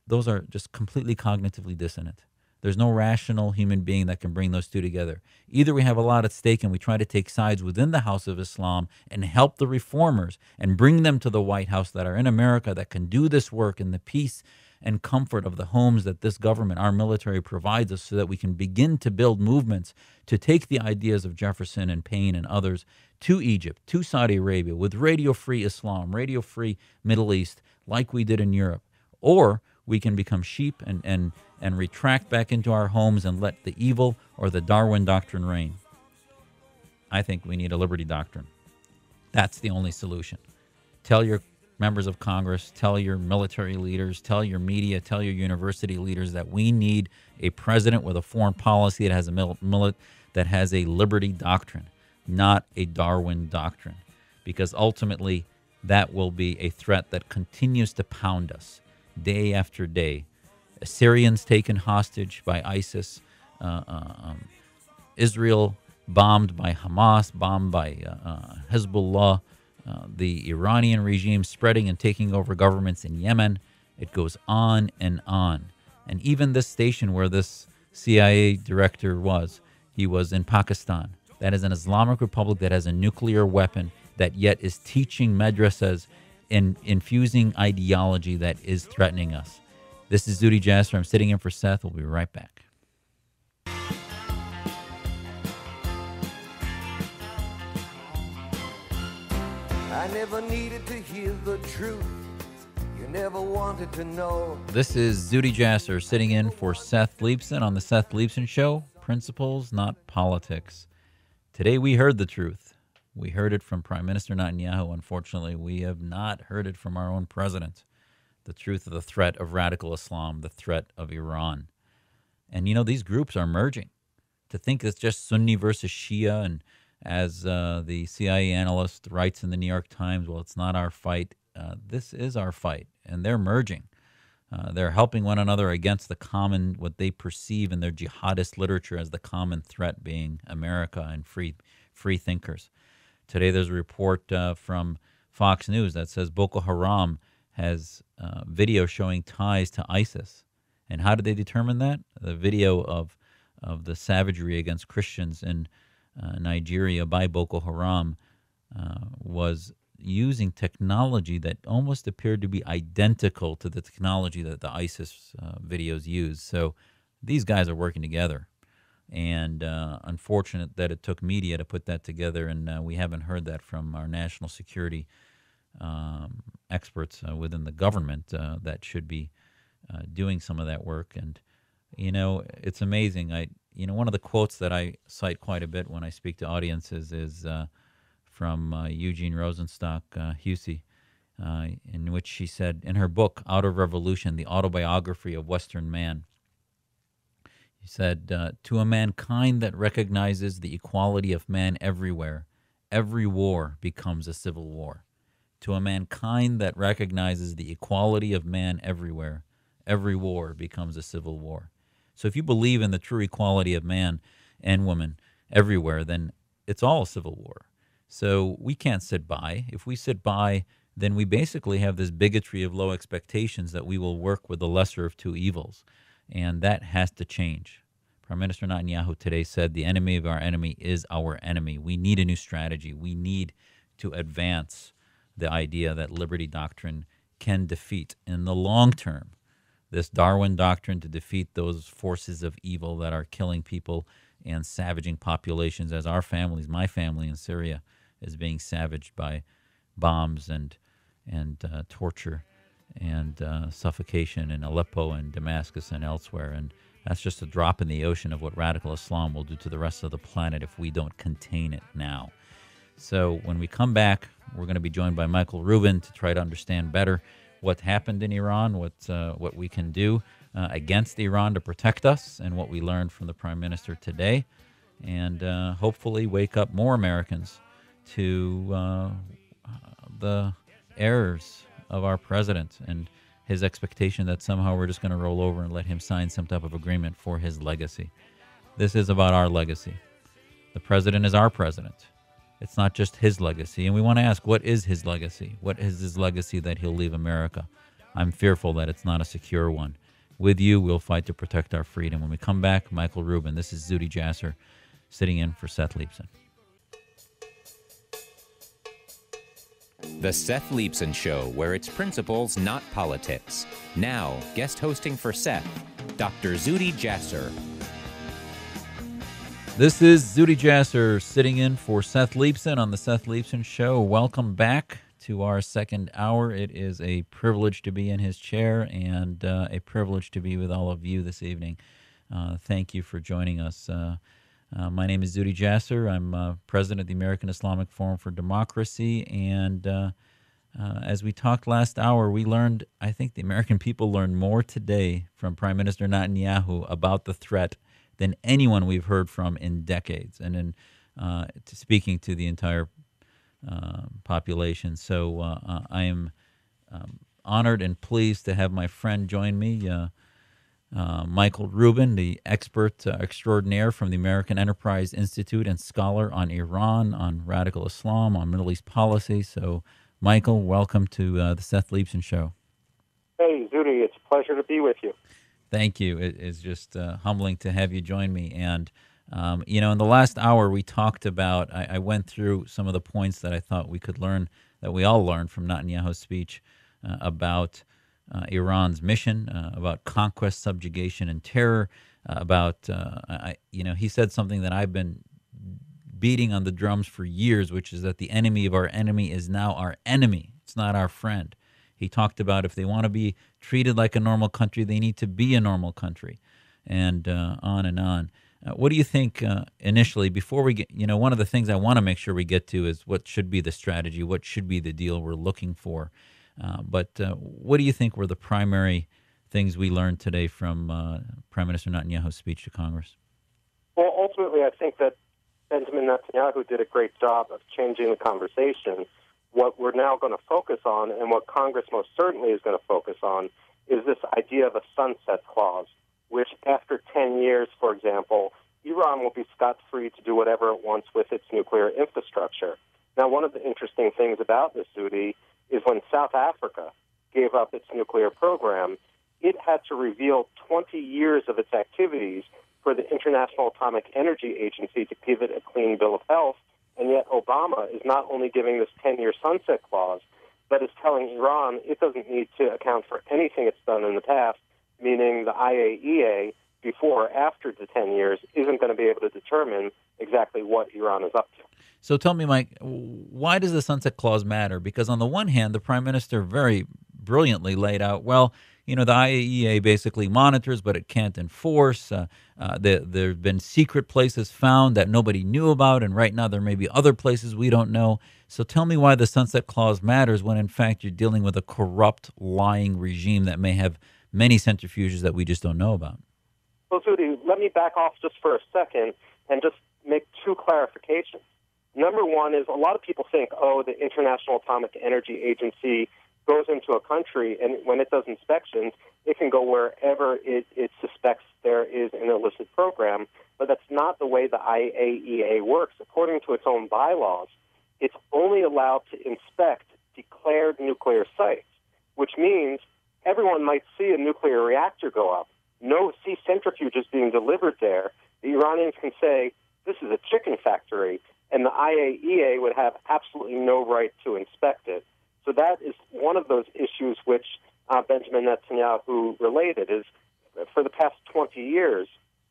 Those are just completely cognitively dissonant. There's no rational human being that can bring those two together. Either we have a lot at stake and we try to take sides within the House of Islam and help the reformers and bring them to the White House that are in America that can do this work in the peace and comfort of the homes that this government, our military, provides us, so that we can begin to build movements to take the ideas of Jefferson and Paine and others to Egypt, to Saudi Arabia, with radio-free Islam, radio-free Middle East, like we did in Europe. Or we can become sheep and retract back into our homes and let the evil or the Darwin doctrine reign. I think we need a liberty doctrine. That's the only solution. Tell your members of Congress, tell your military leaders, tell your media, tell your university leaders that we need a president with a foreign policy that has that has a liberty doctrine, not a Darwin doctrine, because ultimately that will be a threat that continues to pound us day after day. Assyrians taken hostage by ISIS, Israel bombed by Hamas, bombed by Hezbollah, the Iranian regime spreading and taking over governments in Yemen. It goes on and on. And even this station where this CIA director was, he was in Pakistan. That is an Islamic republic that has a nuclear weapon that yet is teaching madrasas and infusing ideology that is threatening us. This is Zuhdi Jasser. I'm sitting in for Seth. We'll be right back. I never needed to hear the truth. You never wanted to know. This is Zuhdi Jasser sitting in for Seth Leibsohn on the Seth Leibsohn Show. Principles, not politics. Today we heard the truth. We heard it from Prime Minister Netanyahu. Unfortunately, we have not heard it from our own president. The truth of the threat of radical Islam, the threat of Iran. And, these groups are merging. To think it's just Sunni versus Shia, and as the CIA analyst writes in the New York Times, well, it's not our fight. This is our fight, and they're merging. They're helping one another against the common, what they perceive in their jihadist literature as the common threat being America and free thinkers. Today there's a report from Fox News that says Boko Haram has video showing ties to ISIS. And how did they determine that? The video of the savagery against Christians in Nigeria by Boko Haram was using technology that almost appeared to be identical to the technology that the ISIS videos use. So these guys are working together. And unfortunate that it took media to put that together, and we haven't heard that from our national security experts within the government that should be doing some of that work. And, it's amazing. One of the quotes that I cite quite a bit when I speak to audiences is from Eugene Rosenstock Hussey, in which she said in her book, Out of Revolution, the autobiography of Western man, he said, to a mankind that recognizes the equality of man everywhere, every war becomes a civil war. To a mankind that recognizes the equality of man everywhere, every war becomes a civil war. So if you believe in the true equality of man and woman everywhere, then it's all a civil war. So we can't sit by. If we sit by, then we basically have this bigotry of low expectations that we will work with the lesser of two evils. And that has to change. Prime Minister Netanyahu today said the enemy of our enemy is our enemy. We need a new strategy. We need to advance the idea that liberty doctrine can defeat in the long term this Darwin doctrine, to defeat those forces of evil that are killing people and savaging populations, as our families, my family in Syria, is being savaged by bombs and torture and suffocation in Aleppo and Damascus and elsewhere. And that's just a drop in the ocean of what radical Islam will do to the rest of the planet if we don't contain it now. So when we come back, we're going to be joined by Michael Rubin to try to understand better what happened in Iran, what we can do against Iran to protect us, and what we learned from the Prime Minister today, and hopefully wake up more Americans to the errors of our president and his expectation that somehow we're just going to roll over and let him sign some type of agreement for his legacy. This is about our legacy. The president is our president. It's not just his legacy. And we want to ask, what is his legacy? What is his legacy that he'll leave America? I'm fearful that it's not a secure one. With you, we'll fight to protect our freedom. When we come back, Michael Rubin. This is Zuhdi Jasser sitting in for Seth Leibsohn. The Seth Leibsohn Show, where it's principles, not politics. Now, guest hosting for Seth, Dr. Zuhdi Jasser. This is Zuhdi Jasser sitting in for Seth Leibsohn on the Seth Leibsohn Show. Welcome back to our second hour. It is a privilege to be in his chair and a privilege to be with all of you this evening. Thank you for joining us. My name is Zuhdi Jasser. I'm president of the American Islamic Forum for Democracy. And as we talked last hour, we learned, I think the American people learned more today from Prime Minister Netanyahu about the threat than anyone we've heard from in decades, and in speaking to the entire population. So I am honored and pleased to have my friend join me, Michael Rubin, the expert extraordinaire from the American Enterprise Institute and scholar on Iran, on radical Islam, on Middle East policy. So, Michael, welcome to the Seth Leibsohn Show. Hey, Zuhdi, it's a pleasure to be with you. Thank you. It is just humbling to have you join me. And, in the last hour, we talked about, I went through some of the points that I thought we could learn, that we all learned from Netanyahu's speech about Iran's mission, about conquest, subjugation, and terror, about, he said something that I've been beating on the drums for years, which is that the enemy of our enemy is now our enemy. It's not our friend. He talked about if they want to be treated like a normal country, they need to be a normal country, and on and on. What do you think initially, before we get, one of the things I want to make sure we get to is what should be the strategy, what should be the deal we're looking for. But what do you think were the primary things we learned today from Prime Minister Netanyahu's speech to Congress? Well, ultimately, I think that Benjamin Netanyahu did a great job of changing the conversation. What we're now going to focus on, and what Congress most certainly is going to focus on, is this idea of a sunset clause, which after 10 years, for example, Iran will be scot-free to do whatever it wants with its nuclear infrastructure. Now, one of the interesting things about this, Zuhdi, is when South Africa gave up its nuclear program, it had to reveal 20 years of its activities for the International Atomic Energy Agency to give it a clean bill of health. And yet Obama is not only giving this 10-year sunset clause, but is telling Iran it doesn't need to account for anything it's done in the past, meaning the IAEA before or after the 10 years isn't going to be able to determine exactly what Iran is up to. So tell me, Mike, why does the Sunset Clause matter? Because on the one hand, the Prime Minister very brilliantly laid out, well, the IAEA basically monitors, but it can't enforce. There have been secret places found that nobody knew about, and right now there may be other places we don't know. So tell me why the Sunset Clause matters when, in fact, you're dealing with a corrupt, lying regime that may have many centrifuges that we just don't know about. Well, Zudy, let me back off just for a second and just make two clarifications. Number one is a lot of people think, the International Atomic Energy Agency goes into a country, and when it does inspections, it can go wherever it suspects there is an illicit program. But that's not the way the IAEA works. According to its own bylaws, it's only allowed to inspect declared nuclear sites, which means everyone might see a nuclear reactor go up. See centrifuges being delivered there. The Iranians can say, this is a chicken factory, and the IAEA would have absolutely no right to inspect it. So that is one of those issues which Benjamin Netanyahu related, is for the past 20 years,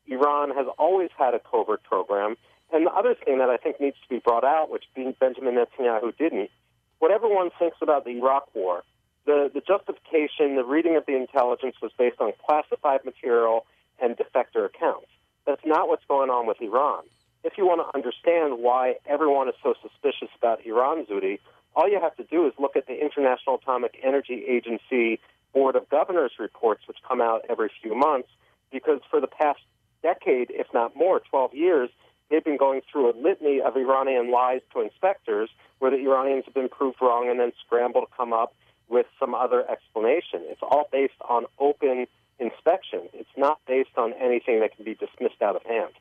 Iran has always had a covert program. And the other thing that I think needs to be brought out, which Benjamin Netanyahu didn't, whatever one thinks about the Iraq War, the justification, the reading of the intelligence was based on classified material and defector accounts. That's not what's going on with Iran. If you want to understand why everyone is so suspicious about Iran, Zudy, all you have to do is look at the International Atomic Energy Agency Board of Governors reports, which come out every few months, because for the past decade, if not more, 12 years, they've been going through a litany of Iranian lies to inspectors where the Iranians have been proved wrong and then scramble to come up with some other explanation. It's all based on open inspection. It's not based on anything that can be dismissed out of hand.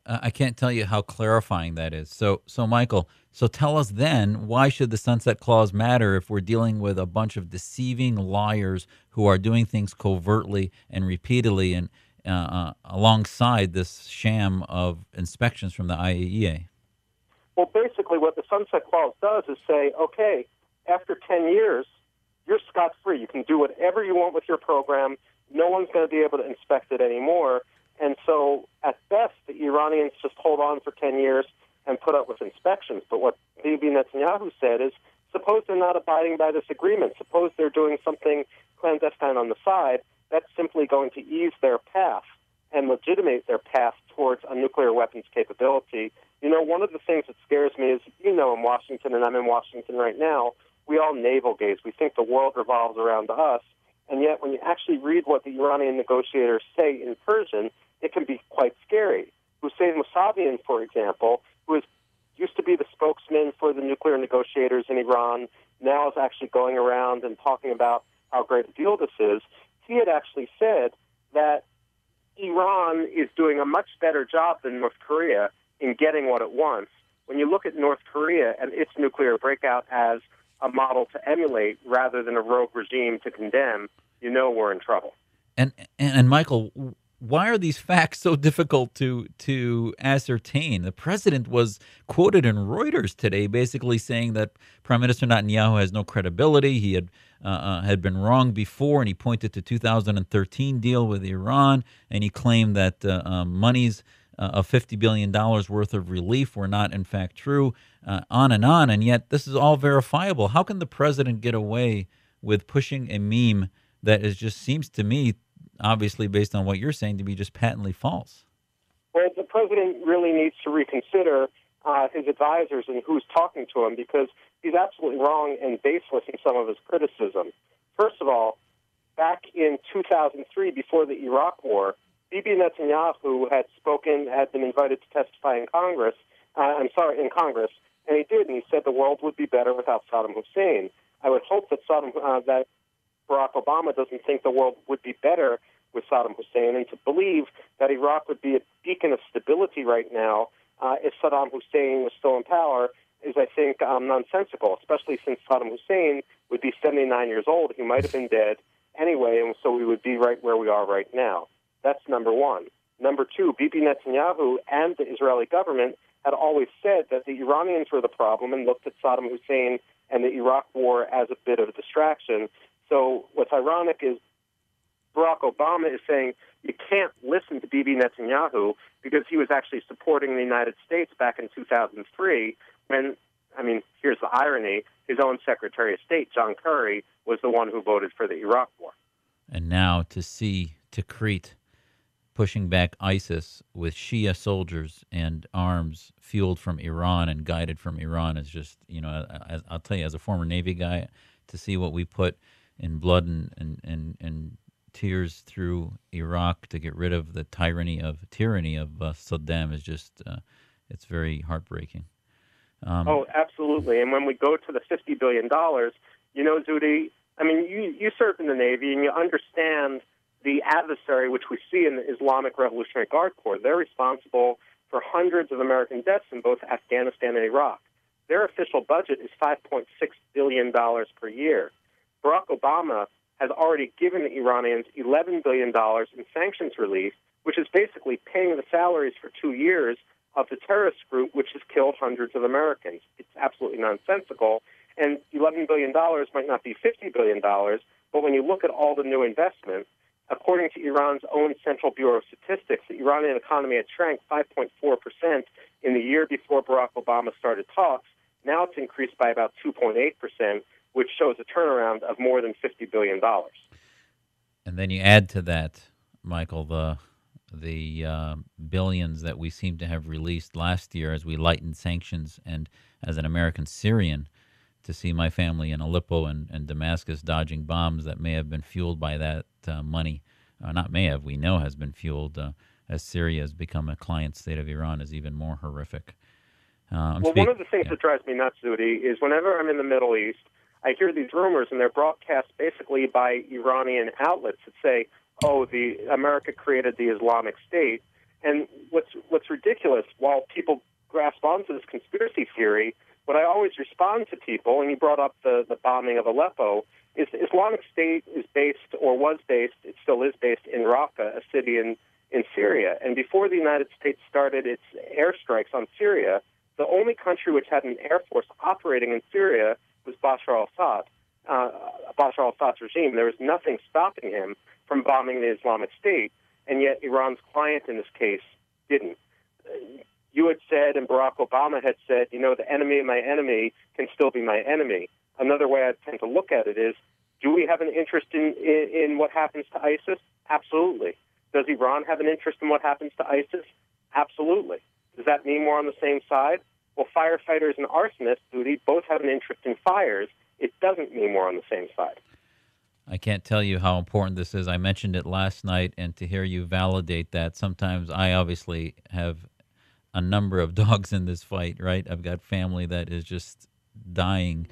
I can't tell you how clarifying that is. So Michael, tell us then, why should the Sunset Clause matter if we're dealing with a bunch of deceiving liars who are doing things covertly and repeatedly and alongside this sham of inspections from the IAEA? Well, basically what the Sunset Clause does is say, okay, after 10 years, you're scot-free. You can do whatever you want with your program. No one's going to be able to inspect it anymore. And so, at best, the Iranians just hold on for 10 years and put up with inspections. But what Bibi Netanyahu said is, suppose they're not abiding by this agreement. Suppose they're doing something clandestine on the side. That's simply going to ease their path and legitimate their path towards a nuclear weapons capability. One of the things that scares me is, in Washington, and I'm in Washington right now, we all navel gaze. We think the world revolves around us. And yet, when you actually read what the Iranian negotiators say in Persian, it can be quite scary. Hussein Mousavian, for example, who used to be the spokesman for the nuclear negotiators in Iran, now is actually going around and talking about how great a deal this is. He had actually said that Iran is doing a much better job than North Korea in getting what it wants. When you look at North Korea and its nuclear breakout as a model to emulate rather than a rogue regime to condemn, we're in trouble. And Michael, why are these facts so difficult to ascertain? The president was quoted in Reuters today basically saying that Prime Minister Netanyahu has no credibility. He had been wrong before, and he pointed to 2013 deal with Iran, and he claimed that monies of $50 billion worth of relief were not in fact true, on, and yet this is all verifiable. How can the president get away with pushing a meme that just seems to me, obviously based on what you're saying, to be just patently false? Well, the president really needs to reconsider his advisors and who's talking to him, because he's absolutely wrong and baseless in some of his criticism. First of all, back in 2003, before the Iraq War, Bibi Netanyahu had been invited to testify in Congress, in Congress, and he did, and he said the world would be better without Saddam Hussein. I would hope that that Barack Obama doesn't think the world would be better with Saddam Hussein, and to believe that Iraq would be a beacon of stability right now if Saddam Hussein was still in power is, I think, nonsensical, especially since Saddam Hussein would be 79 years old. He might have been dead anyway, and so we would be right where we are right now. That's number one. Number two, Bibi Netanyahu and the Israeli government had always said that the Iranians were the problem and looked at Saddam Hussein and the Iraq war as a bit of a distraction. So what's ironic is Barack Obama is saying you can't listen to Bibi Netanyahu because he was actually supporting the United States back in 2003 when, I mean, here's the irony, his own Secretary of State, John Kerry, was the one who voted for the Iraq War. And now to see Tikrit pushing back ISIS with Shia soldiers and arms fueled from Iran and guided from Iran is just, I'll tell you, as a former Navy guy, to see what we put in blood and tears through Iraq to get rid of the tyranny of Saddam is just, it's very heartbreaking. Absolutely. And when we go to the $50 billion, Zuhdi, I mean, you served in the Navy and you understand the adversary, which we see in the Islamic Revolutionary Guard Corps. They're responsible for hundreds of American deaths in both Afghanistan and Iraq. Their official budget is $5.6 billion per year. Barack Obama has already given the Iranians $11 billion in sanctions relief, which is basically paying the salaries for 2 years of the terrorist group, which has killed hundreds of Americans. It's absolutely nonsensical. And $11 billion might not be $50 billion, but when you look at all the new investment, according to Iran's own Central Bureau of Statistics, the Iranian economy had shrank 5.4% in the year before Barack Obama started talks. Now it's increased by about 2.8%, which shows a turnaround of more than $50 billion. And then you add to that, Michael, the billions that we seem to have released last year as we lightened sanctions, and as an American Syrian, to see my family in Aleppo and Damascus dodging bombs that may have been fueled by that money, not may have, we know has been fueled, as Syria has become a client state of Iran, is even more horrific. One of the things that drives me nuts, Zuhdi, is whenever I'm in the Middle East, I hear these rumors, and they're broadcast basically by Iranian outlets that say, the America created the Islamic State. And what's ridiculous, while people grasp onto this conspiracy theory, what I always respond to people, and you brought up the bombing of Aleppo, is the Islamic State is based, or was based, it still is based in Raqqa, a city in Syria. And before the United States started its airstrikes on Syria, the only country which had an air force operating in Syria was Bashar al-Assad. Bashar al-Assad's regime. There was nothing stopping him from bombing the Islamic State, and yet Iran's client in this case didn't. You had said, and Barack Obama had said, the enemy of my enemy can still be my enemy. Another way I tend to look at it is, do we have an interest in what happens to ISIS? Absolutely. Does Iran have an interest in what happens to ISIS? Absolutely. Does that mean we're on the same side? Well, firefighters and arsonists, Zuhdi, both have an interest in fires. It doesn't mean we're on the same side. I can't tell you how important this is. I mentioned it last night, and to hear you validate that, sometimes I obviously have a number of dogs in this fight, right? I've got family that is just dying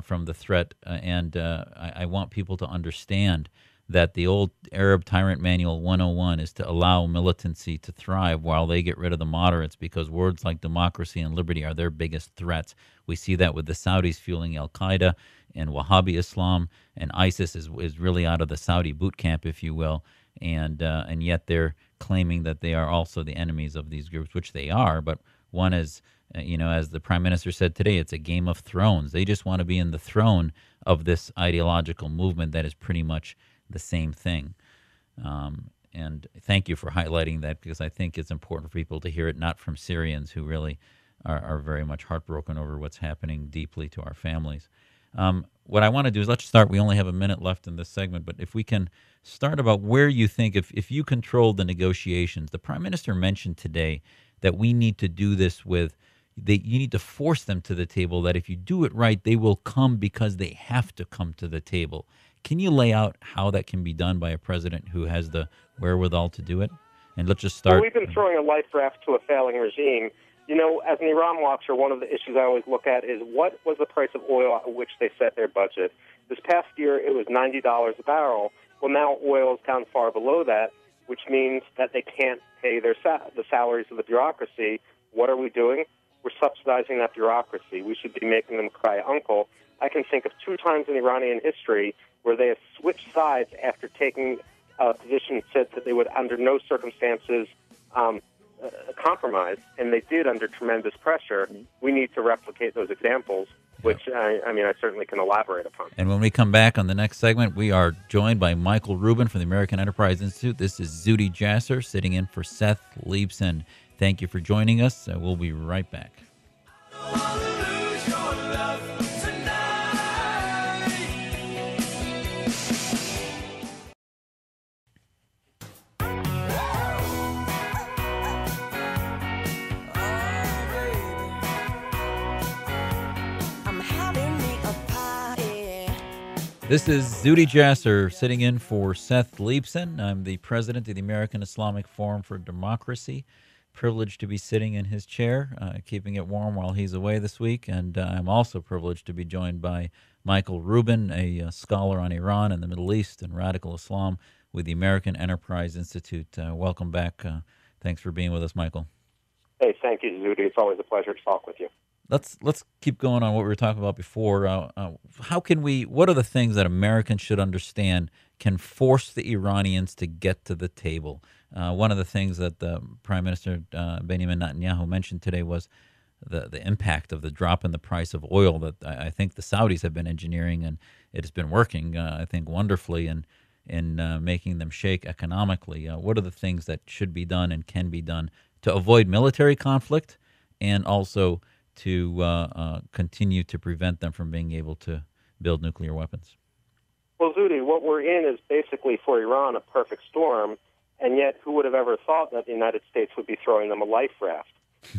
from the threat, and I want people to understand that the old Arab Tyrant Manual 101 is to allow militancy to thrive while they get rid of the moderates, because words like democracy and liberty are their biggest threats. We see that with the Saudis fueling Al-Qaeda and Wahhabi Islam, and ISIS is really out of the Saudi boot camp, if you will, and yet they're claiming that they are also the enemies of these groups, which they are, but one is, as the Prime Minister said today, it's a game of thrones. They just want to be in the throne of this ideological movement that is pretty much the same thing. And thank you for highlighting that, because I think it's important for people to hear it, not from Syrians who really are very much heartbroken over what's happening deeply to our families. What I want to do is, let's start. We only have a minute left in this segment, but if we can start about where you think, if you controlled the negotiations, the Prime Minister mentioned today that we need to do this with, you need to force them to the table, that if you do it right, they will come because they have to come to the table. Can you lay out how that can be done by a president who has the wherewithal to do it? And let's just start. Well, we've been throwing a life raft to a failing regime. As an Iran watcher, one of the issues I always look at is what was the price of oil at which they set their budget. This past year, it was $90 a barrel. Well, now oil is down far below that, which means that they can't pay the salaries of the bureaucracy. What are we doing? We're subsidizing that bureaucracy. We should be making them cry uncle. I can think of 2 times in Iranian history where they have switched sides after taking a position that said that they would under no circumstances compromise, and they did under tremendous pressure. We need to replicate those examples. which I certainly can elaborate upon. And when we come back on the next segment, we are joined by Michael Rubin from the American Enterprise Institute. This is Zuhdi Jasser sitting in for Seth Leibsohn. Thank you for joining us. We'll be right back. This is Zuhdi Jasser sitting in for Seth Leibsohn. I'm the president of the American Islamic Forum for Democracy. Privileged to be sitting in his chair, keeping it warm while he's away this week. And I'm also privileged to be joined by Michael Rubin, a scholar on Iran and the Middle East and radical Islam with the American Enterprise Institute. Welcome back. Thanks for being with us, Michael. Hey, thank you, Zuhdi. It's always a pleasure to talk with you. Let's keep going on what we were talking about before. What are the things that Americans should understand can force the Iranians to get to the table? One of the things that the Prime Minister Benjamin Netanyahu mentioned today was the impact of the drop in the price of oil that I think the Saudis have been engineering, and it has been working, I think, wonderfully in making them shake economically. What are the things that should be done and can be done to avoid military conflict and also to continue to prevent them from being able to build nuclear weapons? Well, Zuhdi, what we're in is basically for Iran a perfect storm, and yet who would have ever thought that the United States would be throwing them a life raft?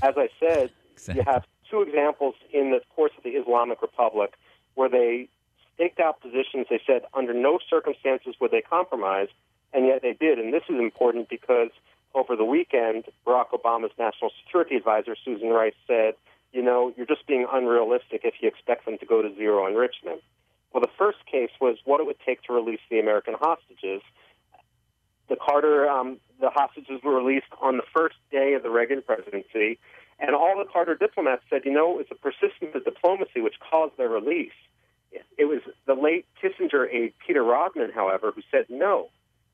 As I said, Exactly. You have two examples in the course of the Islamic Republic where they staked out positions. They said under no circumstances would they compromise, and yet they did. And this is important because over the weekend, Barack Obama's national security advisor, Susan Rice, said, you're just being unrealistic if you expect them to go to zero enrichment. Well, the first case was what it would take to release the American hostages. The hostages were released on the first day of the Reagan presidency, and all the Carter diplomats said, it was the persistence of diplomacy which caused their release. It was the late Kissinger aide, Peter Rodman, however, who said no.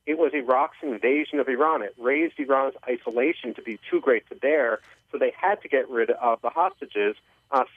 It was Iraq's invasion of Iran. It raised Iran's isolation to be too great to bear, so they had to get rid of the hostages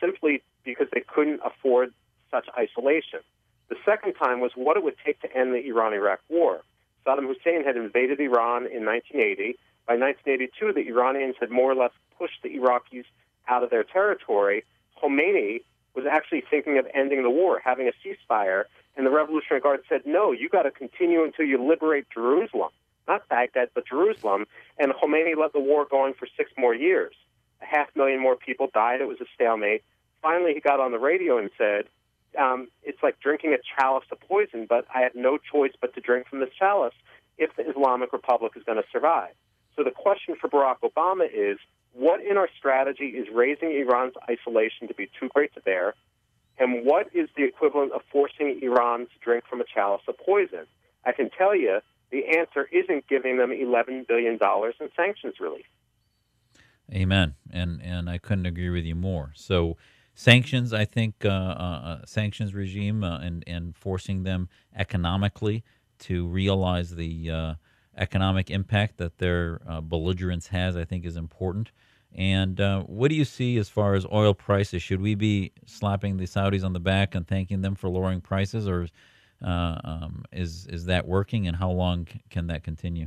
simply because they couldn't afford such isolation. The second time was what it would take to end the Iran-Iraq war. Saddam Hussein had invaded Iran in 1980. By 1982, the Iranians had more or less pushed the Iraqis out of their territory. Khomeini was actually thinking of ending the war, having a ceasefire, and the Revolutionary Guard said, no, you got to continue until you liberate Jerusalem. Not Baghdad, but Jerusalem. And Khomeini let the war go on for 6 more years. 500,000 more people died. It was a stalemate. Finally, he got on the radio and said, it's like drinking a chalice of poison, but I have no choice but to drink from this chalice if the Islamic Republic is going to survive. So the question for Barack Obama is, what in our strategy is raising Iran's isolation to be too great to bear, and what is the equivalent of forcing Iran to drink from a chalice of poison? I can tell you the answer isn't giving them $11 billion in sanctions relief. Amen. And I couldn't agree with you more. So sanctions, I think, sanctions regime and forcing them economically to realize the economic impact that their belligerence has, I think, is important. And what do you see as far as oil prices? Should we be slapping the Saudis on the back and thanking them for lowering prices, or is that working, and how long can that continue?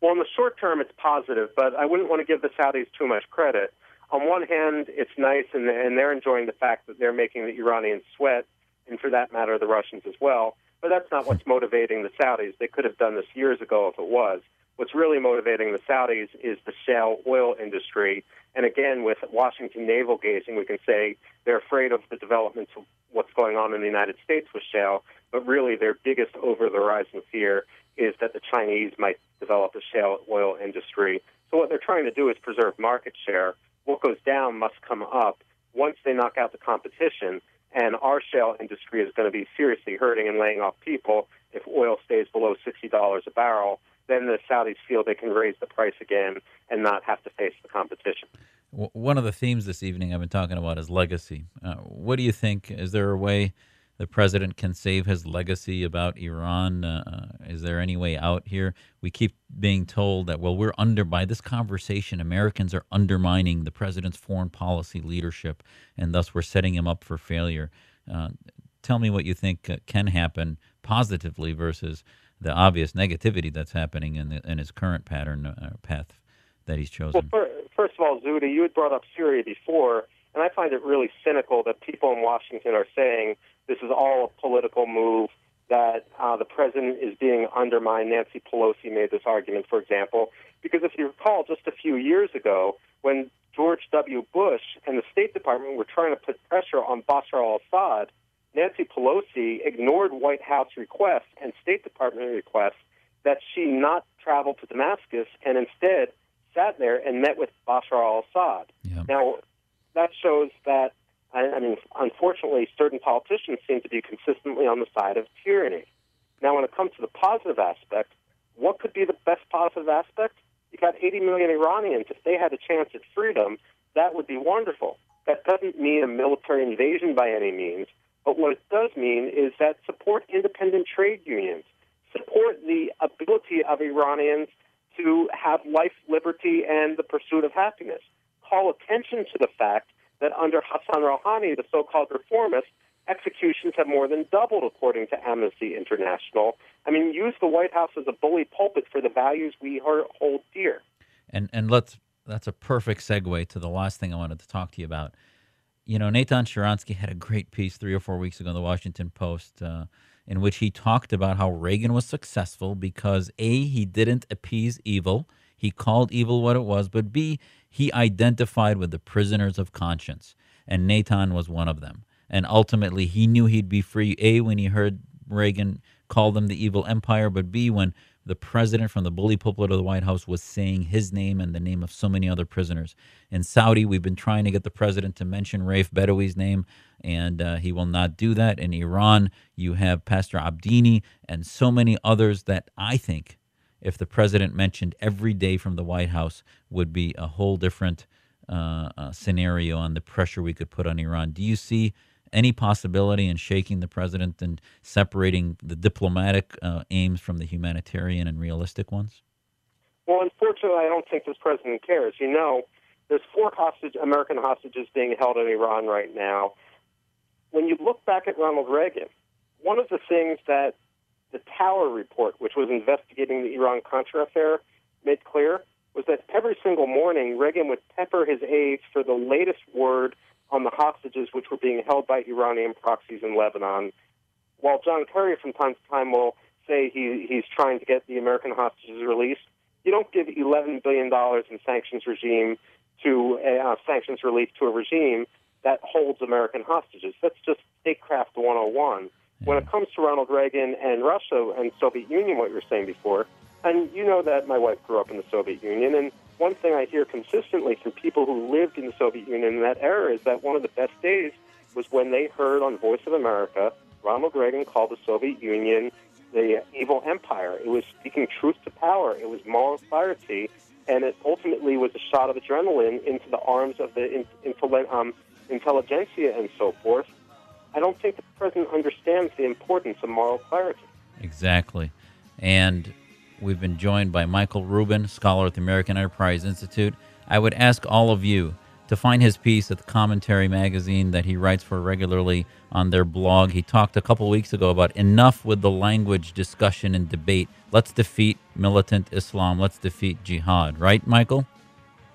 Well, in the short term, it's positive, but I wouldn't want to give the Saudis too much credit. On one hand, it's nice, and they're enjoying the fact that they're making the Iranians sweat, and for that matter, the Russians as well. But that's not what's motivating the Saudis. They could have done this years ago if it was. What's really motivating the Saudis is the shale oil industry. And again, with Washington navel gazing, we can say they're afraid of the developments of what's going on in the United States with shale, but really their biggest over-the-horizon fear is that the Chinese might develop a shale oil industry. So what they're trying to do is preserve market share. What goes down must come up once they knock out the competition, and our shale industry is going to be seriously hurting and laying off people if oil stays below $60 a barrel. Then the Saudis feel they can raise the price again and not have to face the competition. One of the themes this evening I've been talking about is legacy. What do you think? Is there a way the president can save his legacy about Iran? Is there any way out here? We keep being told that, well, by this conversation, Americans are undermining the president's foreign policy leadership, and thus we're setting him up for failure. Tell me what you think can happen positively versus the obvious negativity that's happening in his current path that he's chosen. Well, first of all, Zudy, you had brought up Syria before, and I find it really cynical that people in Washington are saying this is all a political move, that the president is being undermined. Nancy Pelosi made this argument, for example, because if you recall, just a few years ago, when George W. Bush and the State Department were trying to put pressure on Bashar al-Assad, Nancy Pelosi ignored White House requests and State Department requests that she not travel to Damascus and instead sat there and met with Bashar al-Assad. Yeah. Now, that shows that, I mean, unfortunately, certain politicians seem to be consistently on the side of tyranny. Now, when it comes to the positive aspect, what could be the best positive aspect? You got 80 million Iranians. If they had a chance at freedom, that would be wonderful. That doesn't mean a military invasion by any means, but what it does mean is that support independent trade unions, support the ability of Iranians to have life, liberty, and the pursuit of happiness. Call attention to the fact that under Hassan Rouhani, the so-called reformist, executions have more than doubled, according to Amnesty International. I mean, use the White House as a bully pulpit for the values we hold dear. And that's a perfect segue to the last thing I wanted to talk to you about. You know, Natan Sharansky had a great piece 3 or 4 weeks ago in the Washington Post in which he talked about how Reagan was successful because, A, he didn't appease evil. He called evil what it was. But, B, he identified with the prisoners of conscience. And Natan was one of them. And ultimately, he knew he'd be free, A, when he heard Reagan call them the evil empire, but B, when the president from the bully pulpit of the White House was saying his name and the name of so many other prisoners. In Saudi, we've been trying to get the president to mention Raif Badawi's name, and he will not do that. In Iran, you have Pastor Abdini and so many others that I think, if the president mentioned every day from the White House, would be a whole different scenario on the pressure we could put on Iran. Do you see any possibility in shaking the president and separating the diplomatic aims from the humanitarian and realistic ones? Well, unfortunately, I don't think this president cares. You know, there's 4 American hostages being held in Iran right now. When you look back at Ronald Reagan, one of the things that the Tower report, which was investigating the Iran-Contra affair, made clear was that every single morning, Reagan would pepper his aides for the latest word on the hostages which were being held by Iranian proxies in Lebanon, while John Kerry from time to time will say he's trying to get the American hostages released. You don't give $11 billion in sanctions relief to a regime that holds American hostages. That's just statecraft 101. When it comes to Ronald Reagan and Russia and Soviet Union, what you were saying before, and you know that my wife grew up in the Soviet Union, and one thing I hear consistently from people who lived in the Soviet Union in that era is that one of the best days was when they heard on Voice of America Ronald Reagan called the Soviet Union the evil empire. It was speaking truth to power. It was moral clarity, and it ultimately was a shot of adrenaline into the arms of the intelligentsia and so forth. I don't think the president understands the importance of moral clarity. Exactly. And we've been joined by Michael Rubin, scholar at the American Enterprise Institute. I would ask all of you to find his piece at the Commentary magazine that he writes for regularly on their blog. He talked a couple weeks ago about enough with the language discussion and debate. Let's defeat militant Islam. Let's defeat jihad. Right, Michael?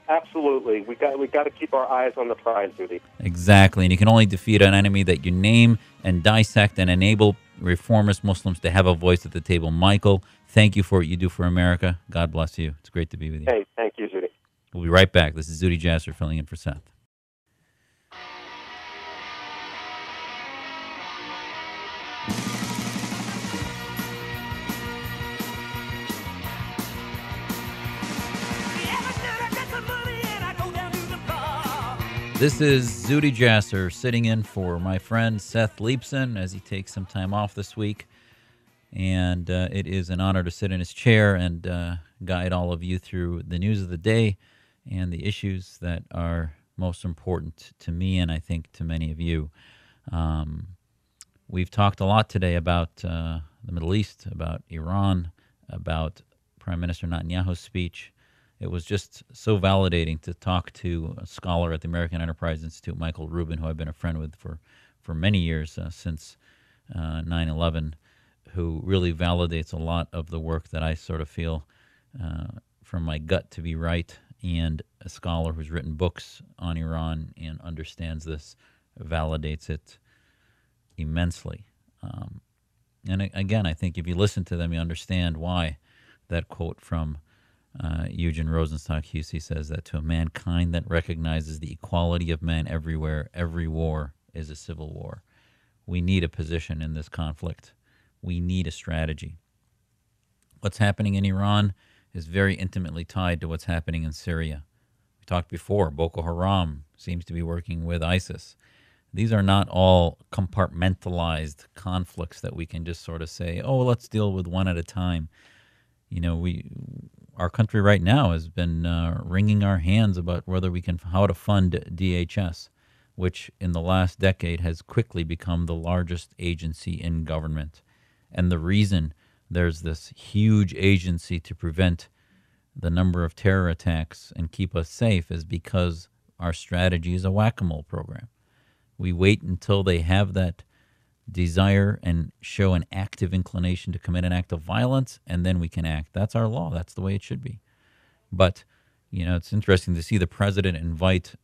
Absolutely. We got to keep our eyes on the prize, Judy. Exactly. And you can only defeat an enemy that you name and dissect and enable reformist Muslims to have a voice at the table. Michael, thank you for what you do for America. God bless you. It's great to be with you. Hey, thank you, Judy. We'll be right back. This is Zudy Jasser filling in for Seth. This is Zudy Jasser sitting in for my friend Seth Leibsohn as he takes some time off this week. And it is an honor to sit in his chair and guide all of you through the news of the day and the issues that are most important to me and I think to many of you. We've talked a lot today about the Middle East, about Iran, about Prime Minister Netanyahu's speech. It was just so validating to talk to a scholar at the American Enterprise Institute, Michael Rubin, who I've been a friend with for many years, since 9/11, who really validates a lot of the work that I sort of feel from my gut to be right, and a scholar who's written books on Iran and understands this, validates it immensely. And again, I think if you listen to them, you understand why that quote from Eugen Rosenstock Hussey says that to a mankind that recognizes the equality of man everywhere, every war is a civil war. We need a position in this conflict. We need a strategy. What's happening in Iran is very intimately tied to what's happening in Syria. We talked before, Boko Haram seems to be working with ISIS. These are not all compartmentalized conflicts that we can just sort of say, oh, let's deal with one at a time. You know, our country right now has been wringing our hands about how to fund DHS, which in the last decade has quickly become the largest agency in government. And the reason there's this huge agency to prevent the number of terror attacks and keep us safe is because our strategy is a whack-a-mole program. We wait until they have that desire and show an active inclination to commit an act of violence, and then we can act. That's our law. That's the way it should be. But, you know, it's interesting to see the president invite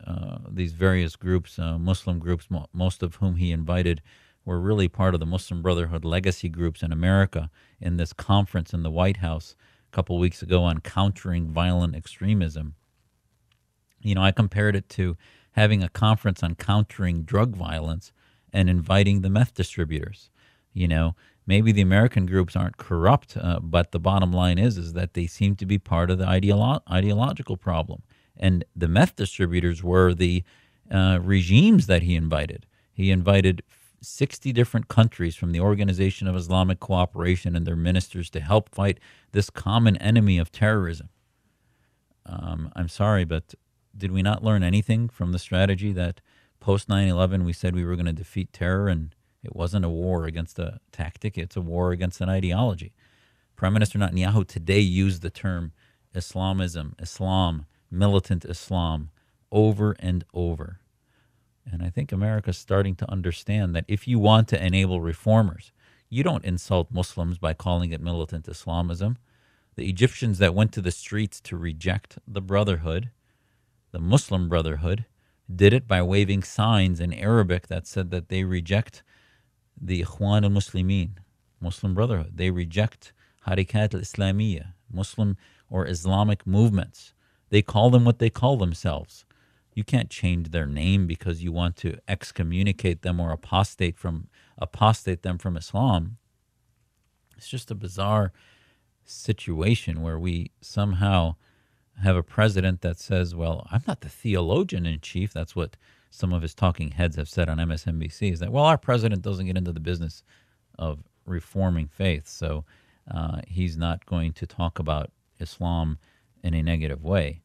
these various groups, Muslim groups, most of whom he invited were really part of the Muslim Brotherhood legacy groups in America, in this conference in the White House a couple weeks ago on countering violent extremism. You know, I compared it to having a conference on countering drug violence and inviting the meth distributors. You know, maybe the American groups aren't corrupt, but the bottom line is that they seem to be part of the ideological problem. And the meth distributors were the regimes that he invited. He invited 60 different countries from the Organization of Islamic Cooperation and their ministers to help fight this common enemy of terrorism. I'm sorry, but did we not learn anything from the strategy that post 9/11 we said we were going to defeat terror, and it wasn't a war against a tactic, it's a war against an ideology. Prime Minister Netanyahu today used the term Islamism, Islam, militant Islam over and over. And I think America's starting to understand that if you want to enable reformers, you don't insult Muslims by calling it militant Islamism. The Egyptians that went to the streets to reject the Brotherhood, the Muslim Brotherhood, did it by waving signs in Arabic that said that they reject the Ikhwan al-Muslimin, Muslim Brotherhood. They reject Harikat al-Islamiyya, Muslim or Islamic movements. They call them what they call themselves. You can't change their name because you want to excommunicate them or apostate them from Islam. It's just a bizarre situation where we somehow have a president that says, well, I'm not the theologian in chief. That's what some of his talking heads have said on MSNBC, is that, well, our president doesn't get into the business of reforming faith, so he's not going to talk about Islam in a negative way.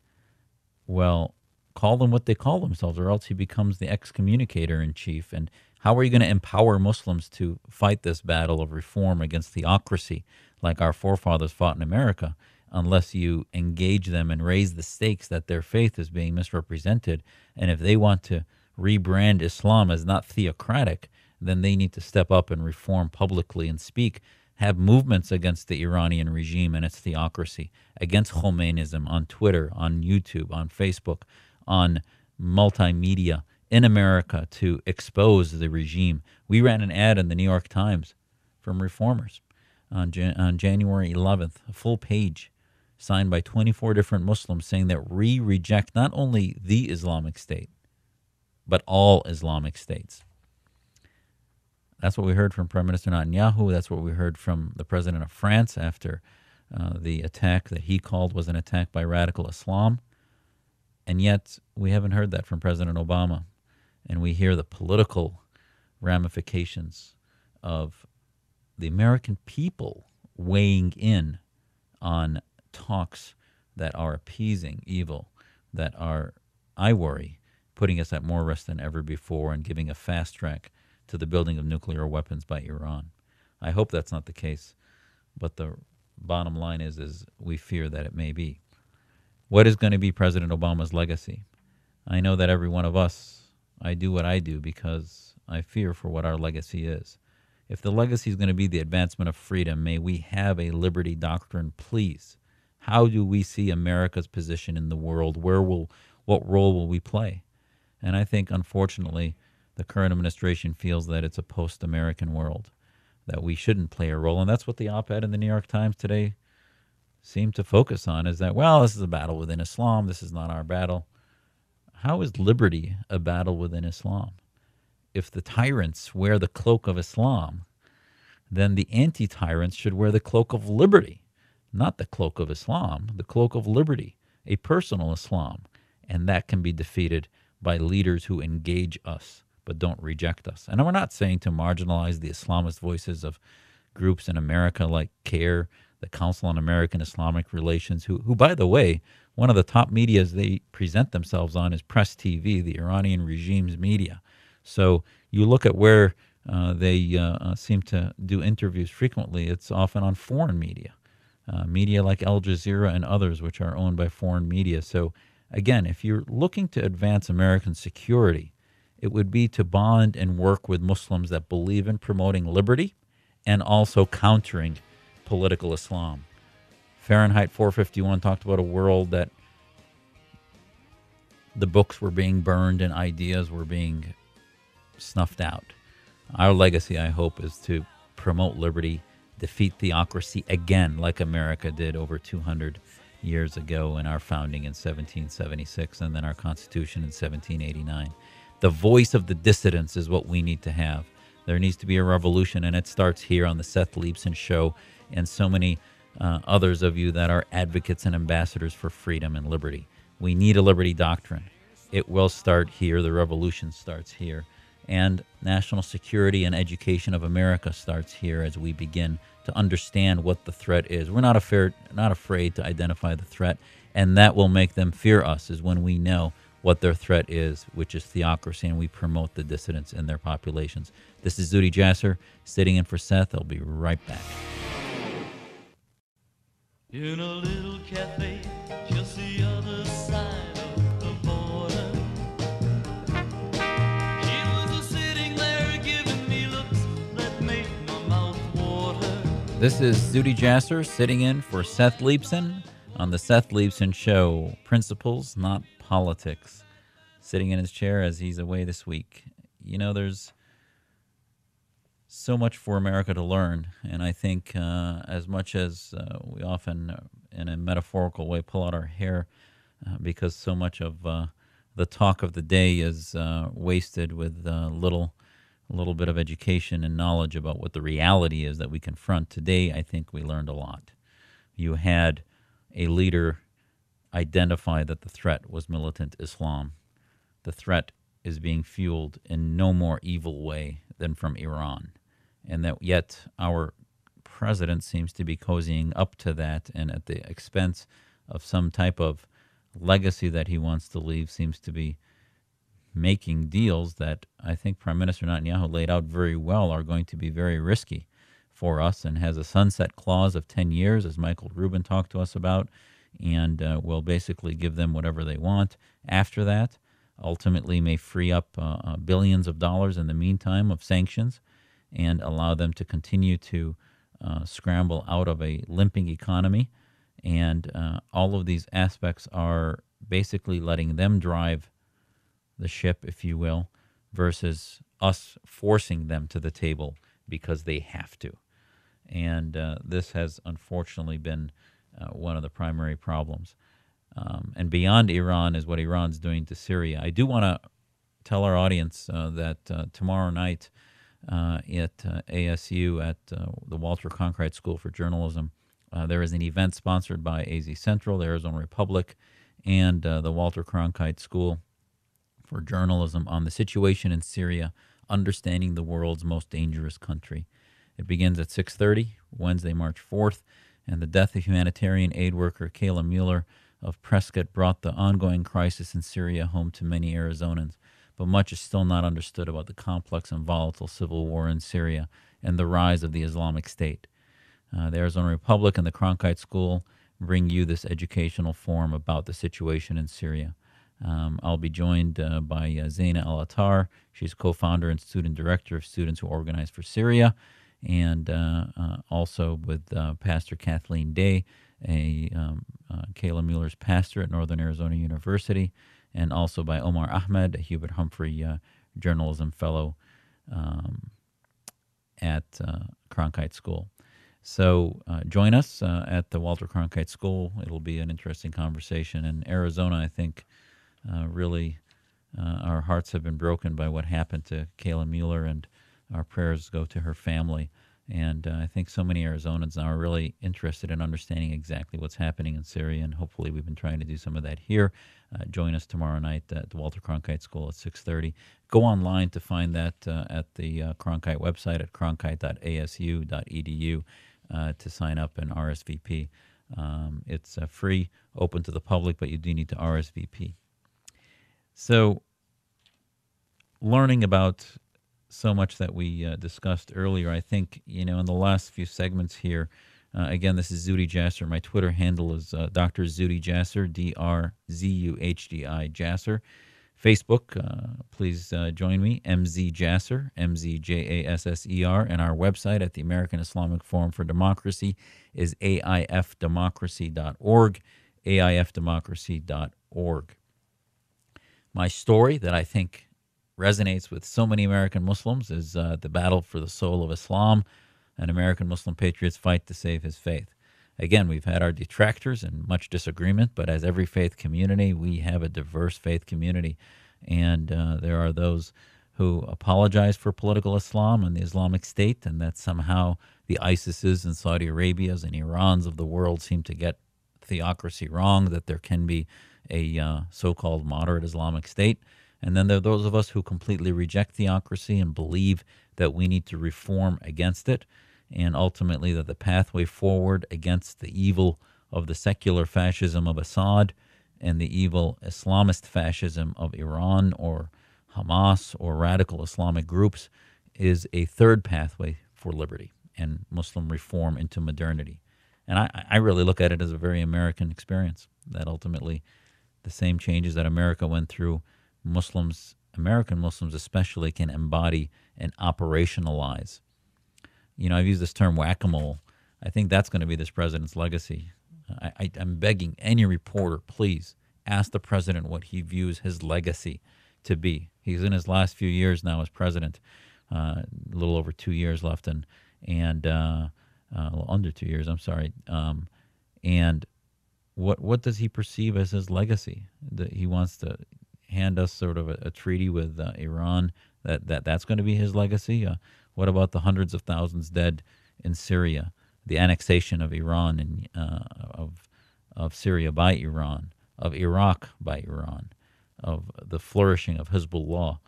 Well, call them what they call themselves, or else he becomes the excommunicator in chief. And how are you going to empower Muslims to fight this battle of reform against theocracy like our forefathers fought in America, unless you engage them and raise the stakes that their faith is being misrepresented? And if they want to rebrand Islam as not theocratic, then they need to step up and reform publicly and speak, have movements against the Iranian regime and its theocracy, against Khomeinism on Twitter, on YouTube, on Facebook, on multimedia in America to expose the regime. We ran an ad in the New York Times from reformers on January 11th, a full page signed by 24 different Muslims saying that we reject not only the Islamic State, but all Islamic states. That's what we heard from Prime Minister Netanyahu. That's what we heard from the president of France after the attack that he called was an attack by radical Islam. And yet we haven't heard that from President Obama. And we hear the political ramifications of the American people weighing in on talks that are appeasing evil, that are, I worry, putting us at more risk than ever before and giving a fast track to the building of nuclear weapons by Iran. I hope that's not the case, but the bottom line is we fear that it may be. What is going to be President Obama's legacy? I know that every one of us, I do what I do because I fear for what our legacy is. If the legacy is going to be the advancement of freedom, may we have a liberty doctrine, please. How do we see America's position in the world? What role will we play? And I think, unfortunately, the current administration feels that it's a post-American world, that we shouldn't play a role. And that's what the op-ed in the New York Times today seemed to focus on, is that, well, this is a battle within Islam. This is not our battle. How is liberty a battle within Islam? If the tyrants wear the cloak of Islam, then the anti-tyrants should wear the cloak of liberty, not the cloak of Islam, the cloak of liberty, a personal Islam. And that can be defeated by leaders who engage us but don't reject us. And we're not saying to marginalize the Islamist voices of groups in America like CARE, the Council on American Islamic Relations, who by the way, one of the top medias they present themselves on is Press TV, the Iranian regime's media. So you look at where they seem to do interviews frequently, it's often on foreign media, media like Al Jazeera and others, which are owned by foreign media. So again, if you're looking to advance American security, it would be to bond and work with Muslims that believe in promoting liberty and also countering political Islam. Fahrenheit 451 talked about a world that the books were being burned and ideas were being snuffed out. Our legacy, I hope, is to promote liberty, defeat theocracy again, like America did over 200 years ago in our founding in 1776 and then our Constitution in 1789. The voice of the dissidents is what we need to have. There needs to be a revolution, and it starts here on the Seth Leibsohn Show and so many others of you that are advocates and ambassadors for freedom and liberty. We need a liberty doctrine. It will start here. The revolution starts here. And national security and education of America starts here as we begin to understand what the threat is. We're not afraid to identify the threat, and that will make them fear us, is when we know what their threat is, which is theocracy, and we promote the dissidents in their populations. This is Zuhdi Jasser, sitting in for Seth. I'll be right back. In a little cafe just the other side of the border, she was sitting there giving me looks that made my mouth water. This is Zuhdi Jasser, sitting in for Seth Leibsohn on the Seth Leibsohn Show. Principles, not politics. Sitting in his chair as he's away this week. You know, there's so much for America to learn, and I think as much as we often, in a metaphorical way, pull out our hair because so much of the talk of the day is wasted with a little bit of education and knowledge about what the reality is that we confront. Today, I think we learned a lot. You had a leader identify that the threat was militant Islam. The threat is being fueled in no more evil way than from Iran. And that yet our president seems to be cozying up to that, and at the expense of some type of legacy that he wants to leave, seems to be making deals that I think Prime Minister Netanyahu laid out very well are going to be very risky for us, and has a sunset clause of 10 years, as Michael Rubin talked to us about, and will basically give them whatever they want after that. Ultimately may free up billions of dollars in the meantime of sanctions and allow them to continue to scramble out of a limping economy. And all of these aspects are basically letting them drive the ship, if you will, versus us forcing them to the table because they have to. And this has unfortunately been one of the primary problems. And beyond Iran is what Iran's doing to Syria. I do want to tell our audience that tomorrow night at ASU at the Walter Cronkite School for Journalism, there is an event sponsored by AZ Central, the Arizona Republic, and the Walter Cronkite School for Journalism on the situation in Syria, understanding the world's most dangerous country. It begins at 6:30, Wednesday, March 4th, and the death of humanitarian aid worker Kayla Mueller of Prescott brought the ongoing crisis in Syria home to many Arizonans. but much is still not understood about the complex and volatile civil war in Syria and the rise of the Islamic State. The Arizona Republic and the Cronkite School bring you this educational forum about the situation in Syria. I'll be joined by Zaina Al-Attar. She's co-founder and student director of Students Who Organize for Syria, and also with Pastor Kathleen Day, Kayla Mueller's pastor at Northern Arizona University, and also by Omar Ahmed, a Hubert Humphrey journalism fellow at Cronkite School. So join us at the Walter Cronkite School. It'll be an interesting conversation. In Arizona, I think really our hearts have been broken by what happened to Kayla Mueller, and our prayers go to her family. And I think so many Arizonans now are really interested in understanding exactly what's happening in Syria, and hopefully we've been trying to do some of that here. Join us tomorrow night at the Walter Cronkite School at 6:30. Go online to find that at the Cronkite website at cronkite.asu.edu to sign up and RSVP. It's free, open to the public, but you do need to RSVP. So learning about so much that we discussed earlier, I think, in the last few segments here, again, this is Zuhdi Jasser. My Twitter handle is Dr. Zuhdi Jasser, DRZUHDI Jasser. Facebook, please join me, MZ Jasser, MZJASSER, and our website at the American Islamic Forum for Democracy is AIFdemocracy.org, AIFdemocracy.org. My story that I think resonates with so many American Muslims is the battle for the soul of Islam, and American Muslim patriots fight to save his faith. Again, we've had our detractors and much disagreement, but as every faith community, we have a diverse faith community. And there are those who apologize for political Islam and the Islamic State, and that somehow the ISIS's and Saudi Arabia's and Iran's of the world seem to get theocracy wrong, that there can be a so-called moderate Islamic State. And then there are those of us who completely reject theocracy and believe that we need to reform against it, and ultimately that the pathway forward against the evil of the secular fascism of Assad and the evil Islamist fascism of Iran or Hamas or radical Islamic groups is a third pathway for liberty and Muslim reform into modernity. And I really look at it as a very American experience, that ultimately the same changes that America went through, Muslims, American Muslims especially, can embody and operationalize. I've used this term whack-a-mole. I think that's going to be this president's legacy. I'm begging any reporter, please ask the president what he views his legacy to be. He's in his last few years now as president, a little over 2 years left, and a little under 2 years, I'm sorry. And what does he perceive as his legacy? That he wants to hand us sort of a treaty with Iran, that's going to be his legacy? What about the hundreds of thousands dead in Syria, the annexation of Iran and of Syria by Iran, of Iraq by Iran, of the flourishing of Hezbollah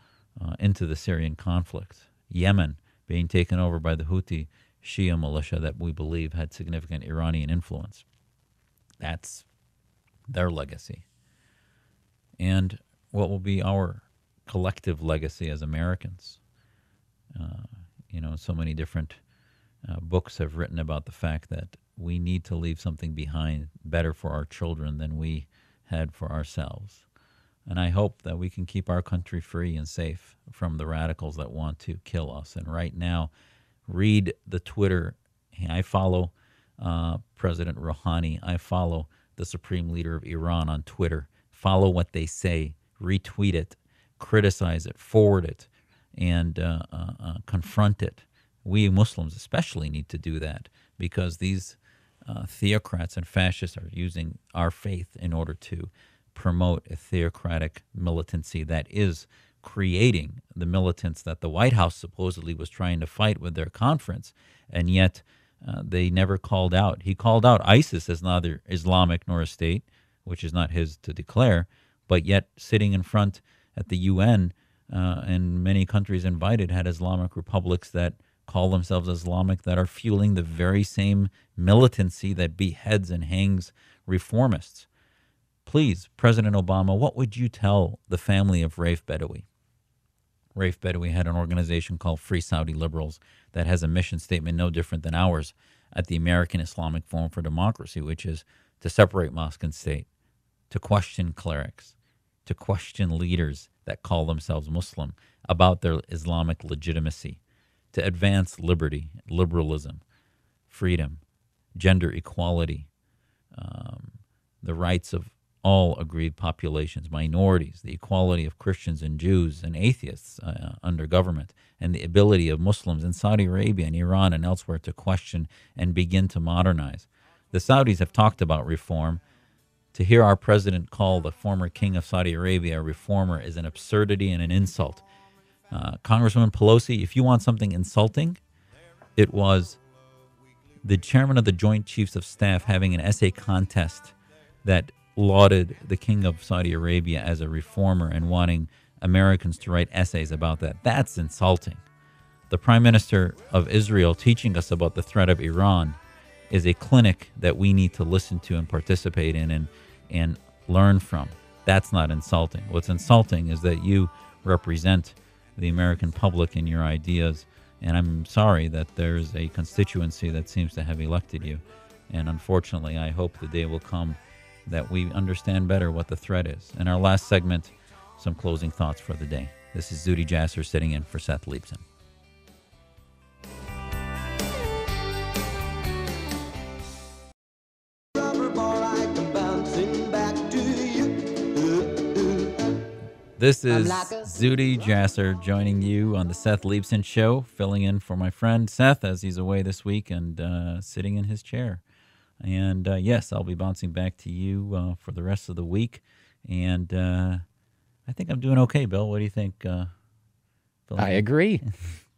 into the Syrian conflict, Yemen being taken over by the Houthi Shia militia that we believe had significant Iranian influence? That's their legacy. And what will be our collective legacy as Americans? So many different books have written about the fact that we need to leave something behind better for our children than we had for ourselves. And I hope that we can keep our country free and safe from the radicals that want to kill us. And right now, read the Twitter. I follow President Rouhani. I follow the Supreme Leader of Iran on Twitter. Follow what they say. Retweet it. Criticize it. Forward it. And confront it. We Muslims especially need to do that, because these theocrats and fascists are using our faith in order to promote a theocratic militancy that is creating the militants that the White House supposedly was trying to fight with their conference, and yet they never called out. He called out ISIS as neither Islamic nor a state, which is not his to declare, but yet sitting in front at the UN and many countries invited had Islamic republics that call themselves Islamic that are fueling the very same militancy that beheads and hangs reformists. Please, President Obama, what would you tell the family of Raif Badawi? Raif Badawi had an organization called Free Saudi Liberals that has a mission statement no different than ours at the American Islamic Forum for Democracy, which is to separate mosque and state, to question clerics, to question leaders that call themselves Muslim about their Islamic legitimacy, to advance liberty, liberalism, freedom, gender equality, the rights of all agreed populations, minorities, the equality of Christians and Jews and atheists under government, and the ability of Muslims in Saudi Arabia and Iran and elsewhere to question and begin to modernize. The Saudis have talked about reform. To hear our president call the former king of Saudi Arabia a reformer is an absurdity and an insult. Congresswoman Pelosi, if you want something insulting, it was the chairman of the Joint Chiefs of Staff having an essay contest that lauded the king of Saudi Arabia as a reformer and wanting Americans to write essays about that. That's insulting. The Prime Minister of Israel teaching us about the threat of Iran is a clinic that we need to listen to and participate in and learn from. That's not insulting. What's insulting is that you represent the American public in your ideas, and I'm sorry that there's a constituency that seems to have elected you. And unfortunately, I hope the day will come that we understand better what the threat is. In our last segment, some closing thoughts for the day. This is Zuhdi Jasser sitting in for Seth Leibsohn. This is Zuhdi Jasser joining you on the Seth Leibsohn Show, filling in for my friend Seth as he's away this week and sitting in his chair. And yes, I'll be bouncing back to you for the rest of the week. And I think I'm doing okay, Bill. What do you think? I agree.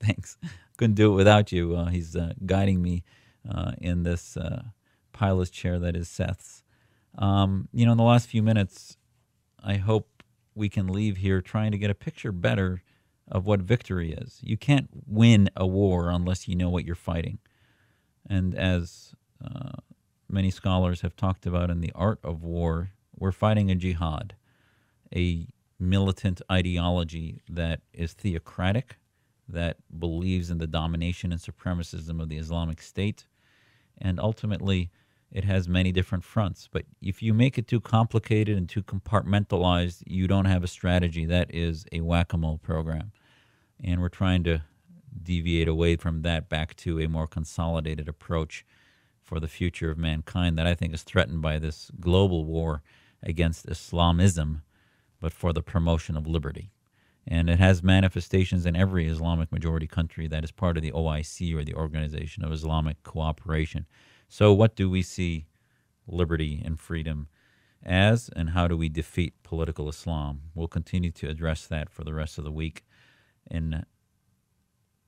Thanks. Couldn't do it without you. He's guiding me in this pilot's chair that is Seth's. In the last few minutes, I hope we can leave here trying to get a picture better of what victory is. You can't win a war unless you know what you're fighting. And as many scholars have talked about in the art of war, we're fighting a jihad, a militant ideology that is theocratic, that believes in the domination and supremacism of the Islamic State, and ultimately it has many different fronts. But if you make it too complicated and too compartmentalized, you don't have a strategy. That is a whack-a-mole program. And we're trying to deviate away from that back to a more consolidated approach for the future of mankind that I think is threatened by this global war against Islamism, but for the promotion of liberty. And it has manifestations in every Islamic majority country that is part of the OIC, or the Organization of Islamic Cooperation. So what do we see liberty and freedom as, and how do we defeat political Islam? We'll continue to address that for the rest of the week in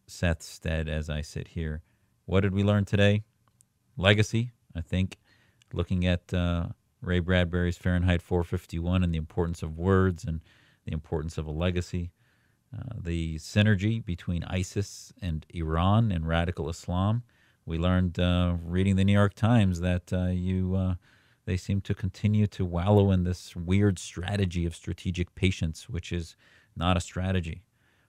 Seth's stead as I sit here. What did we learn today? Legacy, I think, looking at Ray Bradbury's Fahrenheit 451 and the importance of words and the importance of a legacy. The synergy between ISIS and Iran and radical Islam. We learned reading the New York Times that they seem to continue to wallow in this weird strategy of strategic patience, which is not a strategy.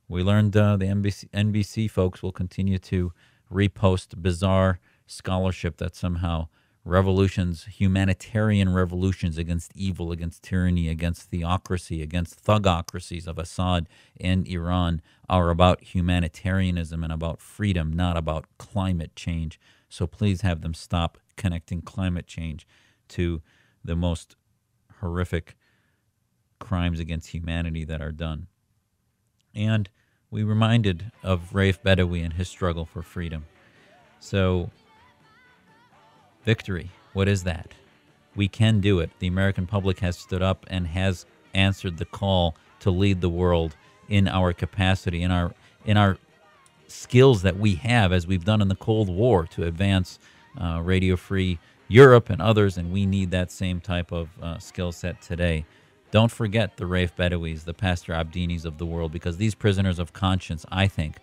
We learned the NBC folks will continue to repost bizarre scholarship that somehow humanitarian revolutions against evil, against tyranny, against theocracy, against thugocracies of Assad and Iran are about humanitarianism and about freedom, not about climate change. So please have them stop connecting climate change to the most horrific crimes against humanity that are done. And we reminded of Raif Badawi and his struggle for freedom. So victory, what is that? We can do it. The American public has stood up and has answered the call to lead the world in our capacity, in our skills that we have, as we've done in the Cold War, to advance radio-free Europe and others, and we need that same type of skill set today. Don't forget the Raif Badawis, the Pastor Abdinis of the world, because these prisoners of conscience, I think,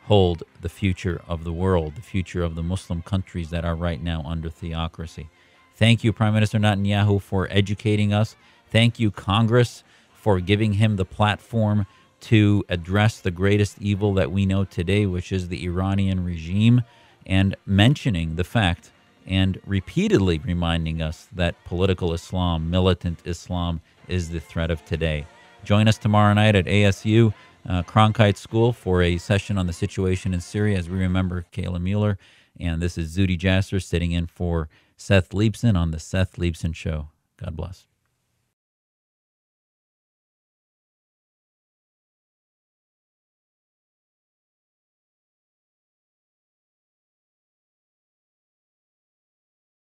hold the future of the world, the future of the Muslim countries that are right now under theocracy. Thank you, Prime Minister Netanyahu, for educating us. Thank you, Congress, for giving him the platform to address the greatest evil that we know today, which is the Iranian regime, and mentioning the fact and repeatedly reminding us that political Islam, militant Islam, is the threat of today. Join us tomorrow night at ASU Cronkite School for a session on the situation in Syria as we remember Kayla Mueller. And this is Zuhdi Jasser sitting in for Seth Leibsohn on the Seth Leibsohn Show. God bless.